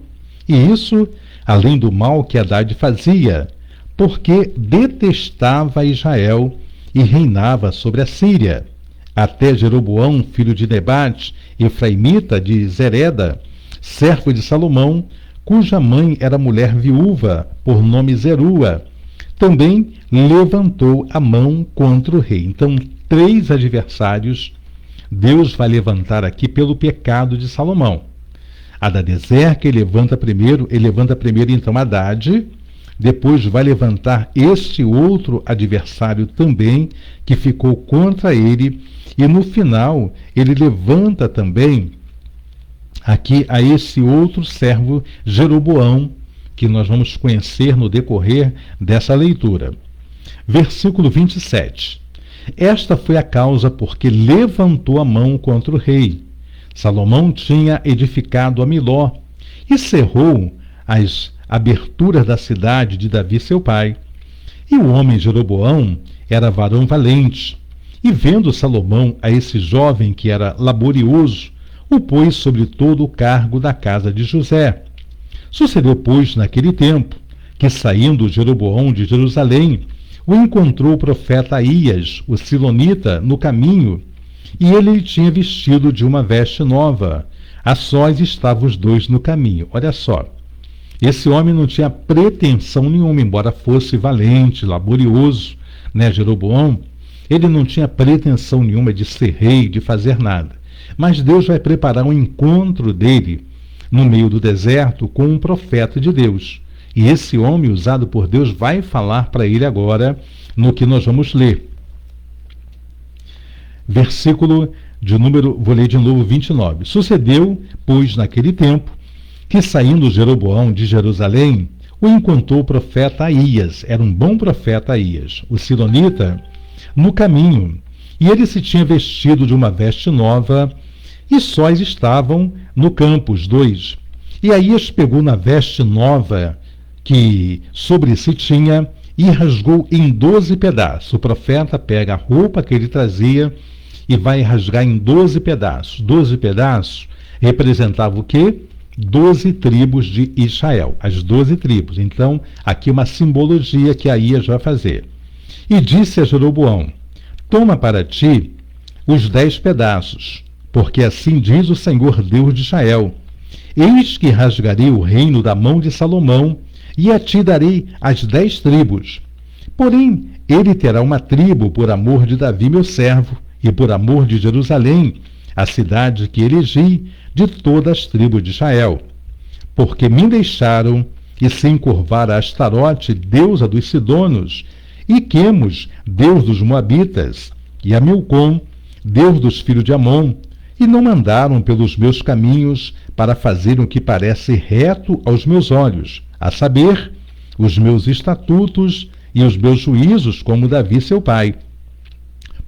e isso além do mal que Haddad fazia, porque detestava Israel e reinava sobre a Síria. Até Jeroboão, filho de Nebate, efraimita de Zereda, servo de Salomão, cuja mãe era mulher viúva, por nome Zerua, também levantou a mão contra o rei. Então, 3 adversários Deus vai levantar aqui pelo pecado de Salomão. Hadadezer, que ele levanta primeiro então Haddad, depois vai levantar este outro adversário também, que ficou contra ele, e no final ele levanta também aqui a esse outro servo Jeroboão, que nós vamos conhecer no decorrer dessa leitura. Versículo 27. Esta foi a causa porque levantou a mão contra o rei. Salomão tinha edificado a Miló e cerrou as aberturas da cidade de Davi seu pai. E o homem Jeroboão era varão valente, e vendo Salomão a esse jovem que era laborioso, o pôs sobre todo o cargo da casa de José. Sucedeu, pois, naquele tempo, que saindo Jeroboão de Jerusalém, o encontrou o profeta Aías, o silonita, no caminho, e ele lhe tinha vestido de uma veste nova. A sós estavam os dois no caminho. Olha só, esse homem não tinha pretensão nenhuma, embora fosse valente, laborioso, Jeroboão, ele não tinha pretensão nenhuma de ser rei, de fazer nada. Mas Deus vai preparar um encontro dele no meio do deserto com um profeta de Deus. E esse homem, usado por Deus, vai falar para ele agora no que nós vamos ler. Versículo vou ler de novo 29. Sucedeu, pois, naquele tempo, que saindo Jeroboão de Jerusalém, o encontrou o profeta Aías, era um bom profeta Aías, o silonita, no caminho, e ele se tinha vestido de uma veste nova, e sós estavam no campo, os dois. E Aías pegou na veste nova que sobre si tinha e rasgou em 12 pedaços. O profeta pega a roupa que ele trazia e vai rasgar em 12 pedaços. 12 pedaços representavam o quê? 12 tribos de Israel, as 12 tribos. Então, aqui uma simbologia que Aías vai fazer. E disse a Jeroboão: toma para ti os 10 pedaços, porque assim diz o Senhor Deus de Israel: eis que rasgarei o reino da mão de Salomão, e a ti darei as 10 tribos. Porém, ele terá uma tribo por amor de Davi meu servo, e por amor de Jerusalém, a cidade que elegi de todas as tribos de Israel. Porque me deixaram e se encurvaram a Astarote, deusa dos Sidonos, e Quemos, deus dos Moabitas, e a Milcom, deus dos filhos de Amon, e não mandaram pelos meus caminhos para fazer o que parece reto aos meus olhos, a saber, os meus estatutos e os meus juízos, como Davi seu pai.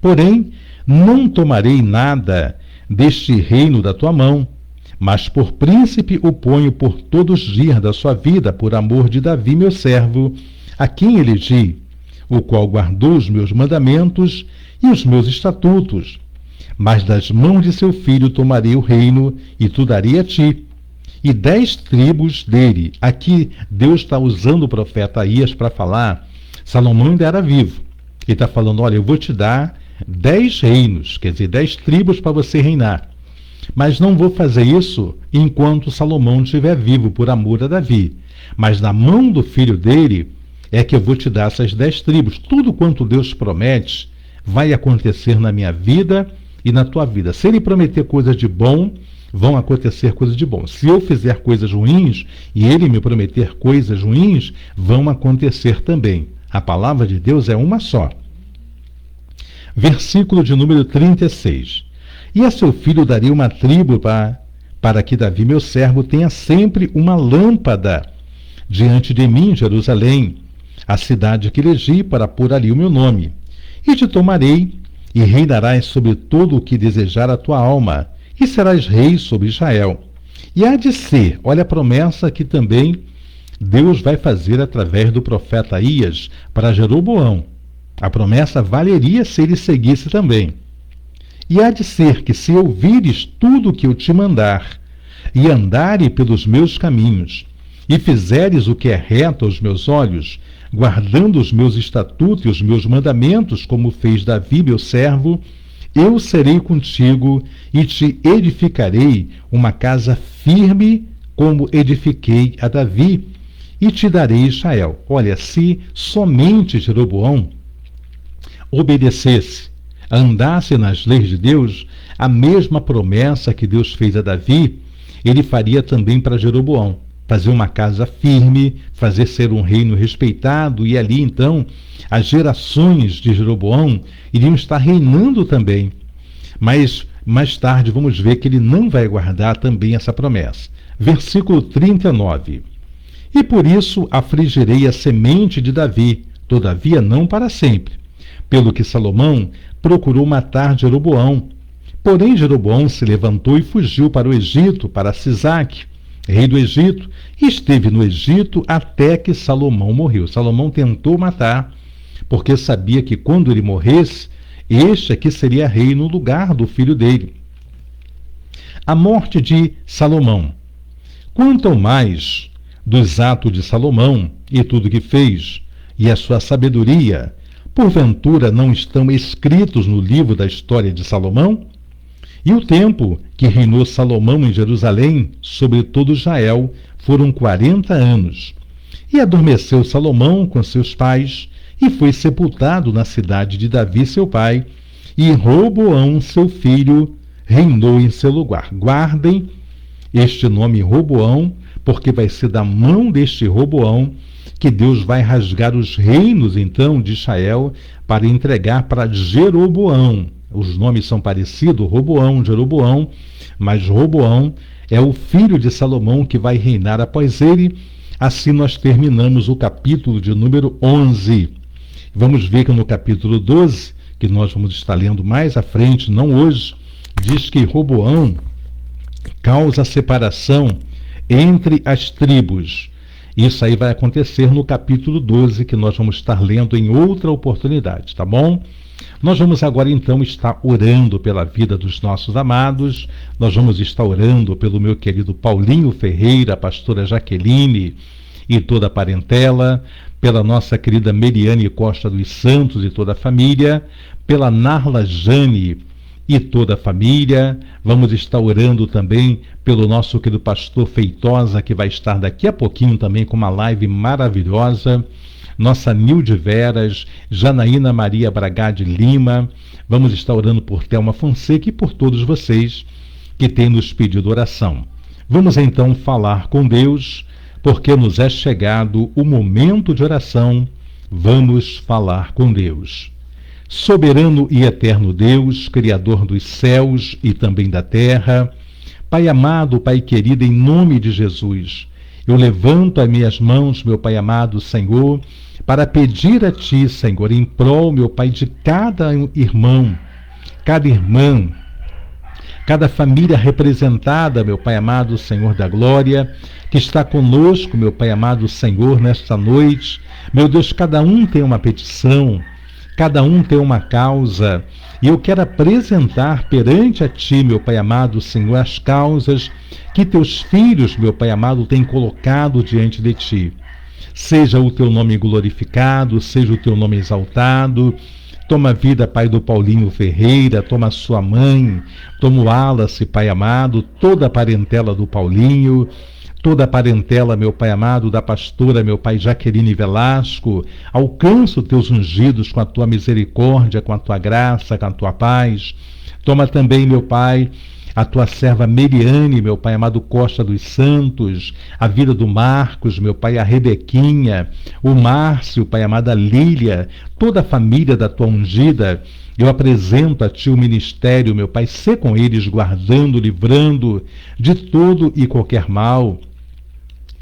Porém, não tomarei nada deste reino da tua mão, mas por príncipe o ponho por todos os dias da sua vida, por amor de Davi meu servo, a quem elegi, o qual guardou os meus mandamentos e os meus estatutos. Mas das mãos de seu filho tomarei o reino, e tu darei a ti, e 10 tribos dele. Aqui Deus está usando o profeta Aías para falar. Salomão ainda era vivo. Ele está falando: olha, eu vou te dar 10 reinos, quer dizer, 10 tribos para você reinar. Mas não vou fazer isso enquanto Salomão estiver vivo, por amor a Davi. Mas na mão do filho dele é que eu vou te dar essas 10 tribos. Tudo quanto Deus promete vai acontecer na minha vida e na tua vida. Se ele prometer coisas de bom, vão acontecer coisas de bom. Se eu fizer coisas ruins e ele me prometer coisas ruins, vão acontecer também. A palavra de Deus é uma só. Versículo de número 36. E a seu filho darei uma tribo para que Davi, meu servo, tenha sempre uma lâmpada diante de mim em Jerusalém, a cidade que elegi para pôr ali o meu nome. E te tomarei e reinarás sobre todo o que desejar a tua alma, e serás rei sobre Israel. E há de ser, olha a promessa que também Deus vai fazer através do profeta Aías para Jeroboão. A promessa valeria se ele seguisse também. E há de ser que se ouvires tudo o que eu te mandar, e andares pelos meus caminhos, e fizeres o que é reto aos meus olhos, guardando os meus estatutos e os meus mandamentos, como fez Davi, meu servo, eu serei contigo e te edificarei uma casa firme, como edifiquei a Davi, e te darei Israel. Olha, se somente Jeroboão obedecesse, andasse nas leis de Deus, a mesma promessa que Deus fez a Davi, ele faria também para Jeroboão. Fazer uma casa firme, fazer ser um reino respeitado, e ali então as gerações de Jeroboão iriam estar reinando também. Mas mais tarde vamos ver que ele não vai guardar também essa promessa. Versículo 39. E por isso afligirei a semente de Davi, todavia não para sempre. Pelo que Salomão procurou matar Jeroboão. Porém Jeroboão se levantou e fugiu para o Egito, para Sisaque, rei do Egito, e esteve no Egito até que Salomão morreu. Salomão tentou matar, porque sabia que quando ele morresse, este aqui seria rei no lugar do filho dele. A morte de Salomão. Quanto ao mais dos atos de Salomão e tudo que fez, e a sua sabedoria, porventura não estão escritos no livro da história de Salomão? E o tempo que reinou Salomão em Jerusalém sobre todo Israel foram 40 anos. E adormeceu Salomão com seus pais, e foi sepultado na cidade de Davi, seu pai, e Roboão, seu filho, reinou em seu lugar. Guardem este nome Roboão, porque vai ser da mão deste Roboão que Deus vai rasgar os reinos, então, de Israel, para entregar para Jeroboão. Os nomes são parecidos, Roboão, Jeroboão, mas Roboão é o filho de Salomão que vai reinar após ele. Assim nós terminamos o capítulo de número 11. Vamos ver que no capítulo 12, que nós vamos estar lendo mais à frente, não hoje, diz que Roboão causa separação entre as tribos. Isso aí vai acontecer no capítulo 12, que nós vamos estar lendo em outra oportunidade, tá bom? Nós vamos agora então estar orando pela vida dos nossos amados. Nós vamos estar orando pelo meu querido Paulinho Ferreira, a pastora Jaqueline e toda a parentela, pela nossa querida Meriane Costa dos Santos e toda a família, pela Narla Jane e toda a família. Vamos estar orando também pelo nosso querido pastor Feitosa, que vai estar daqui a pouquinho também com uma live maravilhosa. Nossa Nilde Veras, Janaína Maria Braga de Lima. Vamos estar orando por Thelma Fonseca e por todos vocês que têm nos pedido oração. Vamos então falar com Deus, porque nos é chegado o momento de oração. Vamos falar com Deus. Soberano e eterno Deus, Criador dos céus e também da terra, Pai amado, Pai querido, em nome de Jesus, eu levanto as minhas mãos, meu Pai amado, Senhor, para pedir a Ti, Senhor, em prol, meu Pai, de cada irmão, cada irmã, cada família representada, meu Pai amado, Senhor da glória, que está conosco, meu Pai amado, Senhor, nesta noite. Meu Deus, cada um tem uma petição, cada um tem uma causa, e eu quero apresentar perante a Ti, meu Pai amado, Senhor, as causas que Teus filhos, meu Pai amado, têm colocado diante de Ti. Seja o Teu nome glorificado, seja o Teu nome exaltado, Toma a vida, Pai, do Paulinho Ferreira, toma a sua mãe, toma o Wallace, Pai amado, toda a parentela do Paulinho, toda a parentela, meu Pai amado, da pastora, meu Pai, Jaqueline Velasco. Alcança os teus ungidos com a tua misericórdia, com a tua graça, com a tua paz. Toma também, meu Pai, a tua serva Meriane, meu Pai amado, Costa dos Santos, a vida do Marcos, meu Pai, a Rebequinha, o Márcio, Pai amado, a Lília, toda a família da tua ungida. Eu apresento a ti o ministério, meu Pai, sê com eles, guardando, livrando de todo e qualquer mal.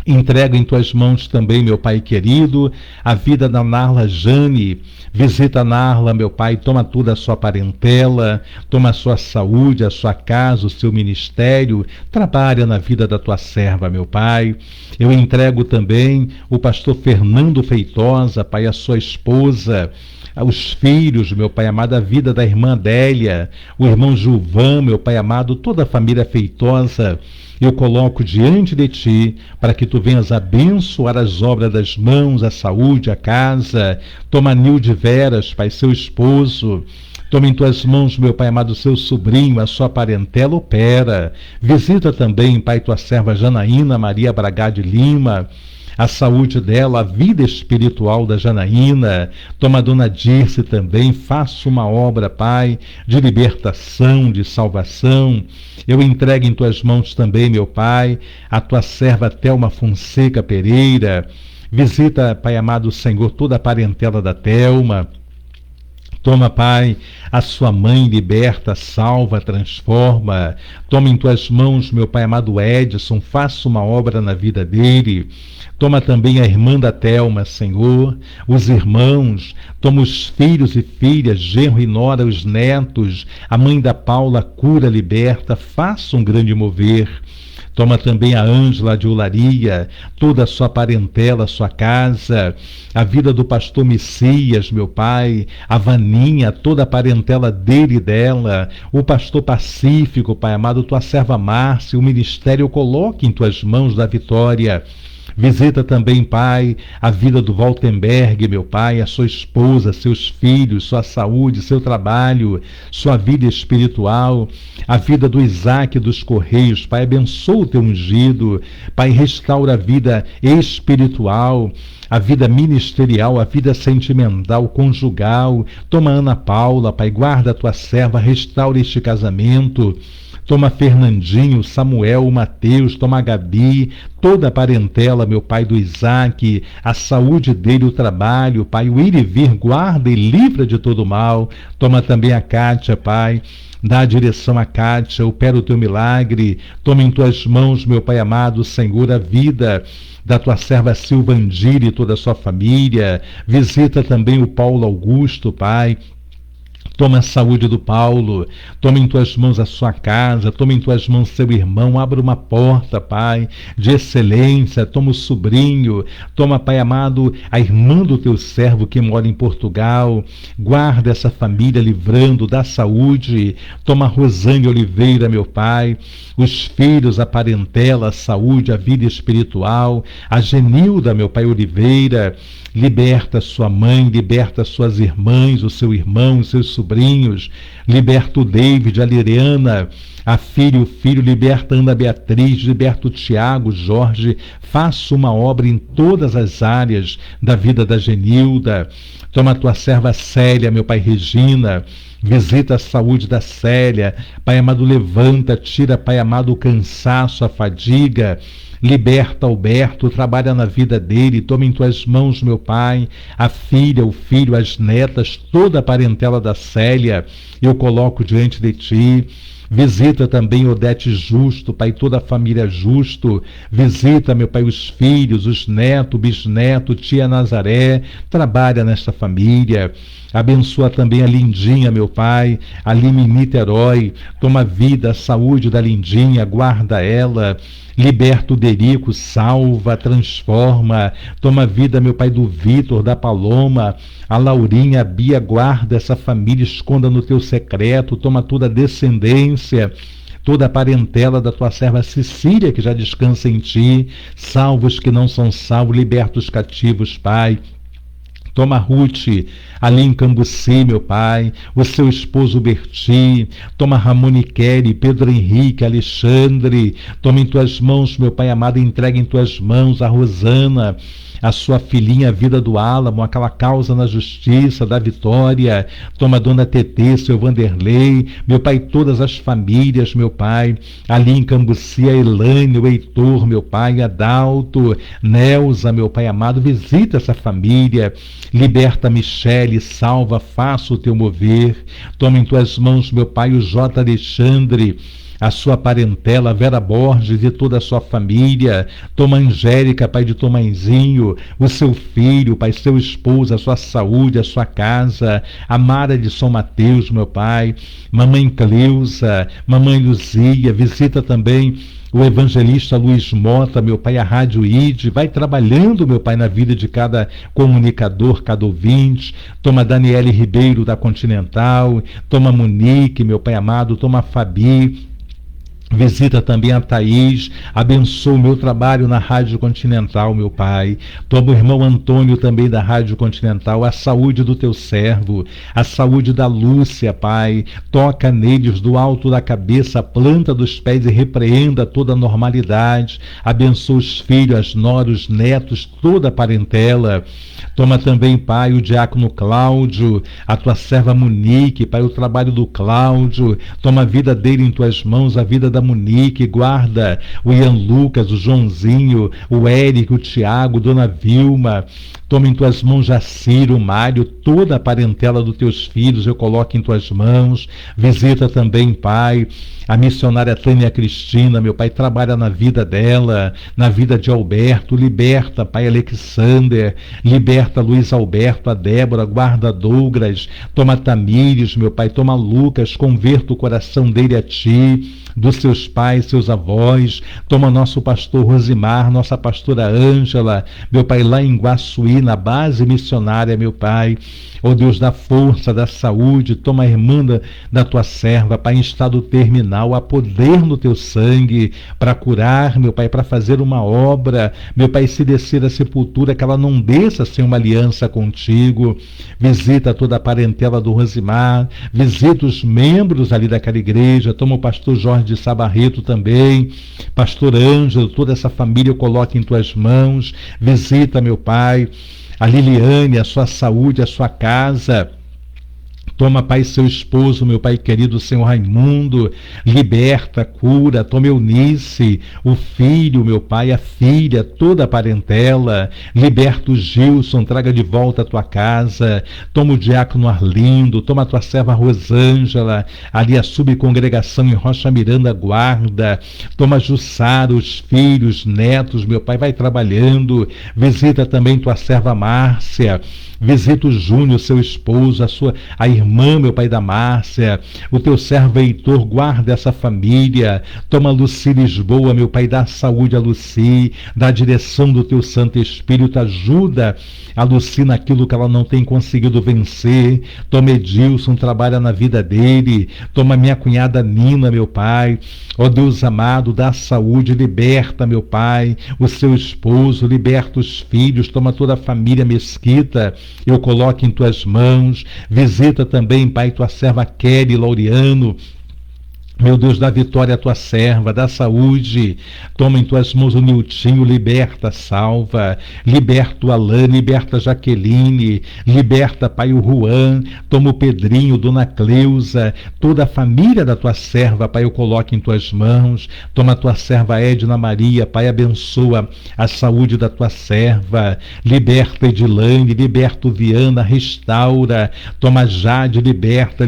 Entrego em tuas mãos também, meu Pai querido, a vida da Narla Jane. Visita a Narla, meu Pai, toma toda a sua parentela, toma a sua saúde, a sua casa, o seu ministério, trabalha na vida da tua serva, meu Pai. Eu entrego também o pastor Fernando Feitosa, Pai, a sua esposa, os filhos, meu Pai amado, a vida da irmã Adélia, o irmão Gilvan, meu Pai amado, toda a família Feitosa. Eu coloco diante de ti, para que tu venhas abençoar as obras das mãos, a saúde, a casa. Toma Nilde Veras, Pai, seu esposo. Toma em tuas mãos, meu Pai amado, seu sobrinho, a sua parentela, opera. Visita também, Pai, tua serva Janaína Maria Braga de Lima, a saúde dela, a vida espiritual da Janaína. Toma a dona Dirce também, faça uma obra, Pai, de libertação, de salvação. Eu entrego em tuas mãos também, meu Pai, a tua serva Thelma Fonseca Pereira. Visita, Pai amado Senhor, toda a parentela da Thelma. Toma, Pai, a sua mãe, liberta, salva, transforma. Toma em tuas mãos, meu Pai amado Edson, faça uma obra na vida dele. Toma também a irmã da Thelma, Senhor, os irmãos, toma os filhos e filhas, genro e nora, os netos, a mãe da Paula, cura, liberta, faça um grande mover. Toma também a Ângela de Olaria, toda a sua parentela, a sua casa, a vida do pastor Messias, meu Pai, a Vaninha, toda a parentela dele e dela, o pastor Pacífico, Pai amado, tua serva Márcia, o ministério coloque em tuas mãos da vitória. Visita também, Pai, a vida do Waltenberg, meu Pai, a sua esposa, seus filhos, sua saúde, seu trabalho, sua vida espiritual, a vida do Isaac dos Correios. Pai, abençoa o teu ungido. Pai, restaura a vida espiritual, a vida ministerial, a vida sentimental, conjugal. Toma Ana Paula, Pai, guarda a tua serva, restaura este casamento. Toma Fernandinho, Samuel, Mateus, toma a Gabi, toda a parentela, meu Pai, do Isaac, a saúde dele, o trabalho, Pai, o ir e vir, guarda e livra de todo mal. Toma também a Kátia, Pai, dá a direção a Kátia, opera o teu milagre. Toma em tuas mãos, meu Pai amado, Senhor, a vida da tua serva Silvandira e toda a sua família. Visita também o Paulo Augusto, Pai. Toma a saúde do Paulo, toma em tuas mãos a sua casa, toma em tuas mãos seu irmão, abra uma porta, Pai, de excelência. Toma o sobrinho, toma, Pai amado, a irmã do teu servo que mora em Portugal. Guarda essa família, livrando da saúde. Toma a Rosane Oliveira, meu Pai, os filhos, a parentela, a saúde, a vida espiritual. A Genilda, meu Pai, Oliveira. Liberta sua mãe, liberta suas irmãs, o seu irmão, os seus sobrinhos. Liberta o David, a Liriana, a filha e o filho. Liberta a Ana Beatriz, liberta o Tiago, Jorge. Faça uma obra em todas as áreas da vida da Genilda. Toma a tua serva Célia, meu Pai, Regina. Visita a saúde da Célia. Pai amado, levanta, tira, Pai amado, o cansaço, a fadiga. Liberta Alberto, trabalha na vida dele. Toma em tuas mãos, meu Pai, a filha, o filho, as netas, toda a parentela da Célia, eu coloco diante de ti. Visita também Odete Justo, Pai, toda a família Justo. Visita, meu Pai, os filhos, os netos, bisneto, tia Nazaré. Trabalha nesta família. Abençoa também a Lindinha, meu Pai, ali em Niterói. Toma vida, a saúde da Lindinha, guarda ela. Liberta o Derico, salva, transforma. Toma vida, meu Pai, do Vitor, da Paloma, a Laurinha, a Bia, guarda essa família, esconda no teu secreto. Toma toda a descendência, toda a parentela da tua serva Cecília, que já descansa em ti. Salva os que não são salvos, liberta os cativos, Pai. Toma Ruth, ali em Cambuci, meu Pai, o seu esposo Berti, toma Ramone Kelly, Pedro Henrique, Alexandre, toma em tuas mãos, meu Pai amado, entrega em tuas mãos a Rosana, a sua filhinha, a Vida do Álamo, aquela causa na justiça, da Vitória, toma a Dona Tetê, seu Vanderlei, meu Pai, todas as famílias, meu Pai, ali em Cambuci, a Elane, o Heitor, meu Pai, Adalto, Nelza, meu Pai amado, visita essa família, liberta Michele, salva, faça o teu mover, toma em tuas mãos, meu Pai, o J. Alexandre, a sua parentela, Vera Borges e toda a sua família, toma Angélica, Pai de Tomãezinho, o seu filho, Pai, seu esposo, a sua saúde, a sua casa, a Mara de São Mateus, meu Pai, Mamãe Cleusa, Mamãe Luzia, visita também o evangelista Luiz Mota, meu Pai, a Rádio ID, vai trabalhando, meu Pai, na vida de cada comunicador, cada ouvinte, toma Daniele Ribeiro da Continental, toma Monique, meu Pai amado, toma Fabi, visita também a Thaís, abençoa o meu trabalho na Rádio Continental, meu Pai. Toma o irmão Antônio também da Rádio Continental, a saúde do teu servo, a saúde da Lúcia, Pai. Toca neles do alto da cabeça, a planta dos pés e repreenda toda a normalidade. Abençoa os filhos, as noras, os netos, toda a parentela. Toma também, Pai, o diácono Cláudio, a tua serva Monique, Pai, o trabalho do Cláudio. Toma a vida dele em tuas mãos, a vida da Monique, guarda o Ian Lucas, o Joãozinho, o Érico, o Tiago, Dona Vilma. Toma em tuas mãos Jaciro, o Mário, toda a parentela dos teus filhos, eu coloco em tuas mãos. Visita também, Pai, a missionária Tânia Cristina, meu Pai, trabalha na vida dela, na vida de Alberto, liberta, Pai, Alexander, liberta Luiz Alberto, a Débora, guarda Douglas, toma Tamires, meu Pai, toma Lucas, converta o coração dele a ti, dos seus pais, seus avós, toma nosso pastor Rosimar, nossa pastora Ângela, meu Pai, lá em Guaçuí, na base missionária, meu Pai, ó Deus da força, da saúde, toma a irmã da tua serva, Pai, em estado terminal, há poder no teu sangue para curar, meu Pai, para fazer uma obra, meu Pai, se descer a sepultura, que ela não desça sem uma aliança contigo. Visita toda a parentela do Rosimar, visita os membros ali daquela igreja, toma o pastor Jorge de Sabarreto também, pastor Ângelo, toda essa família eu coloco em tuas mãos. Visita, meu Pai, a Liliane, a sua saúde, a sua casa. Toma, Pai, seu esposo, meu Pai querido, Senhor Raimundo, liberta, cura, toma Eunice, o filho, meu Pai, a filha, toda a parentela, liberta o Gilson, traga de volta a tua casa, toma o diácono Arlindo, toma a tua serva Rosângela, ali a subcongregação em Rocha Miranda, guarda, toma Jussara, os filhos, netos, meu Pai, vai trabalhando, visita também tua serva Márcia, visita o Júnior, seu esposo, a irmã, meu Pai, da Márcia, o teu servo Heitor, guarda essa família, toma Luci Lisboa, meu Pai, dá saúde a Luci, dá a direção do teu Santo Espírito, ajuda a Luci naquilo que ela não tem conseguido vencer, toma Edilson, trabalha na vida dele, toma minha cunhada Nina, meu Pai, ó Deus amado, dá saúde, liberta, meu Pai, o seu esposo, liberta os filhos, toma toda a família Mesquita, eu coloco em tuas mãos. Visita também, Pai, tua serva Kelly Laureano, meu Deus, dá vitória à tua serva, dá saúde, toma em tuas mãos o Niltinho, liberta, salva, liberta o Alain, liberta a Jaqueline, liberta, Pai, o Juan, toma o Pedrinho, Dona Cleusa, toda a família da tua serva, Pai, eu coloco em tuas mãos, toma a tua serva Edna Maria, Pai, abençoa a saúde da tua serva, liberta Edilane, liberta o Viana, restaura, toma Jade, liberta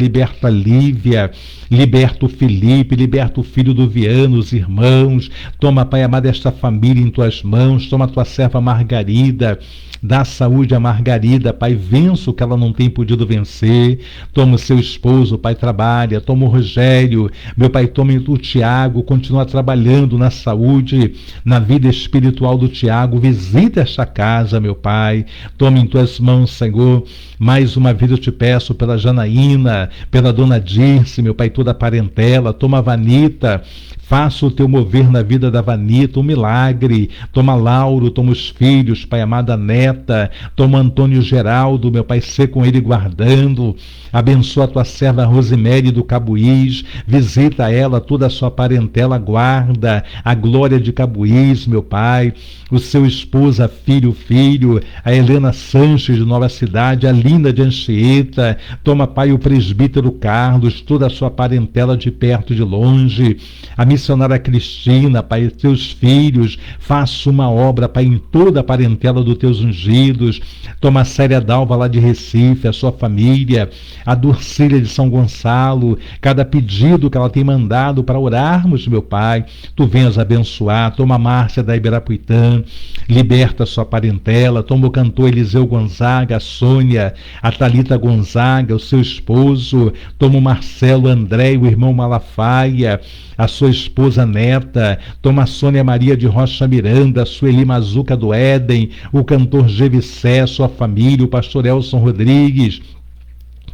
Lívia, liberta o Felipe, liberta o filho do Viano, os irmãos, toma, Pai amado, esta família em tuas mãos, toma a tua serva Margarida, dá saúde a Margarida, Pai, vença o que ela não tem podido vencer, toma o seu esposo, Pai, trabalha, toma o Rogério, meu Pai, toma o Tiago, continua trabalhando na saúde, na vida espiritual do Tiago, visita esta casa, meu Pai, toma em tuas mãos, Senhor, mais uma vez eu te peço pela Janaína, pela Dona Dirce, meu Pai, toda a parentela, toma a Vanita, faça o teu mover na vida da Vanita, um milagre. Toma Lauro, toma os filhos, Pai amado, a neta, toma Antônio Geraldo, meu Pai, sê com ele guardando. Abençoa a tua serva Rosemary do Cabuís, visita ela, toda a sua parentela, guarda a Glória de Cabuís, meu Pai, o seu esposo, filho, a Helena Sanches de Nova Cidade, a Linda de Anchieta, toma, Pai, o presbítero Carlos, toda a sua parentela de perto e de longe, a missionária Cristina, Pai, teus filhos, faça uma obra, Pai, em toda a parentela dos teus ungidos, toma a Célia Dalva lá de Recife, a sua família, a Durcília de São Gonçalo, cada pedido que ela tem mandado para orarmos, meu Pai, tu venhas abençoar. Toma a Márcia da Ibirapuitã, liberta a sua parentela, toma o cantor Eliseu Gonzaga, a Sônia, a Thalita Gonzaga, o seu esposo, toma o Marcelo André, o irmão Malafaia, a sua esposa neta, toma a Sônia Maria de Rocha Miranda, a Sueli Mazuca do Éden, o cantor Gevissé, sua família, o pastor Elson Rodrigues.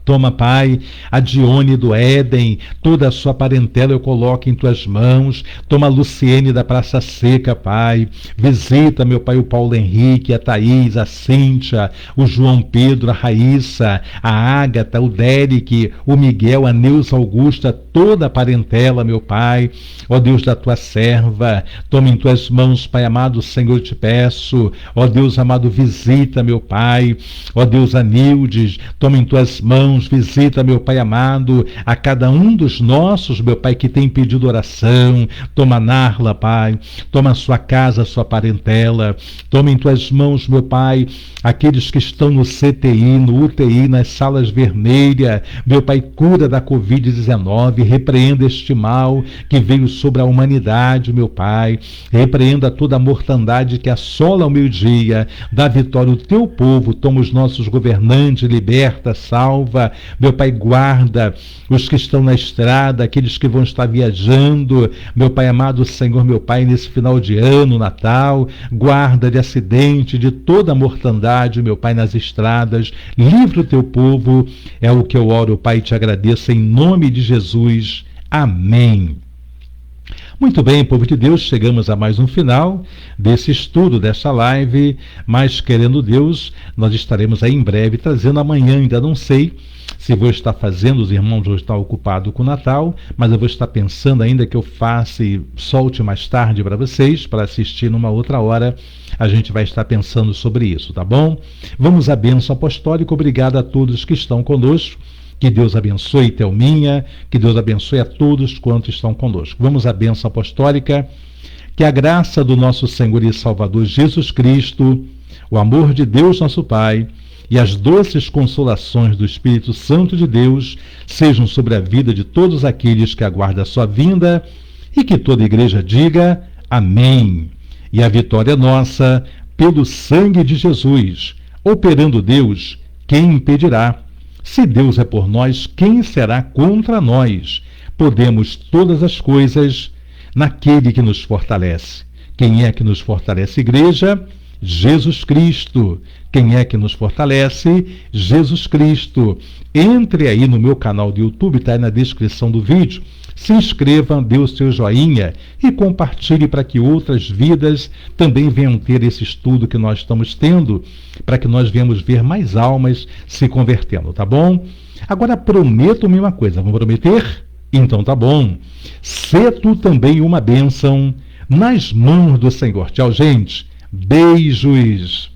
Toma, Pai, a Dione do Éden, toda a sua parentela eu coloco em tuas mãos. Toma a Luciene da Praça Seca, Pai. Visita, meu Pai, o Paulo Henrique, a Thaís, a Cíntia, o João Pedro, a Raíssa, a Ágata, o Derek, o Miguel, a Neuza Augusta, toda a parentela, meu Pai. Ó Deus da tua serva, toma em tuas mãos, Pai amado, Senhor, eu te peço. Ó Deus amado, visita, meu Pai. Ó Deus Anildes, toma em tuas mãos, visita, meu Pai amado, a cada um dos nossos, meu Pai, que tem pedido oração. Toma Narla, Pai, toma a sua casa, a sua parentela, toma em tuas mãos, meu Pai, aqueles que estão no CTI, no UTI, nas salas vermelhas, meu Pai, cura da Covid-19, repreenda este mal que veio sobre a humanidade, meu Pai, repreenda toda a mortandade que assola o meio-dia, dá vitória ao teu povo, toma os nossos governantes, liberta, salva, meu Pai, guarda os que estão na estrada, aqueles que vão estar viajando, meu Pai amado, Senhor, meu Pai, nesse final de ano, Natal, guarda de acidente, de toda a mortandade, meu Pai, nas estradas, livra o teu povo, é o que eu oro, Pai, e te agradeço em nome de Jesus, amém. Muito bem, povo de Deus, chegamos a mais um final desse estudo, dessa live, mas querendo Deus, nós estaremos aí em breve trazendo amanhã, ainda não sei se vou estar fazendo, os irmãos vão estar ocupados com o Natal, mas eu vou estar pensando ainda que eu faça e solte mais tarde para vocês, para assistir numa outra hora, a gente vai estar pensando sobre isso, tá bom? Vamos à bênção apostólica, obrigado a todos que estão conosco. Que Deus abençoe Thelminha, que Deus abençoe a todos quantos estão conosco. Vamos à bênção apostólica. Que a graça do nosso Senhor e Salvador Jesus Cristo, o amor de Deus nosso Pai e as doces consolações do Espírito Santo de Deus sejam sobre a vida de todos aqueles que aguardam a sua vinda e que toda a igreja diga amém. E a vitória é nossa pelo sangue de Jesus. Operando Deus, quem impedirá? Se Deus é por nós, quem será contra nós? Podemos todas as coisas naquele que nos fortalece. Quem é que nos fortalece, igreja? Jesus Cristo. Quem é que nos fortalece? Jesus Cristo. Entre aí no meu canal do YouTube, está aí na descrição do vídeo. Se inscreva, dê o seu joinha e compartilhe para que outras vidas também venham ter esse estudo que nós estamos tendo, para que nós venhamos ver mais almas se convertendo, tá bom? Agora prometo-me uma coisa, vamos prometer? Então tá bom. Sê tu também uma bênção nas mãos do Senhor. Tchau, gente. Beijos.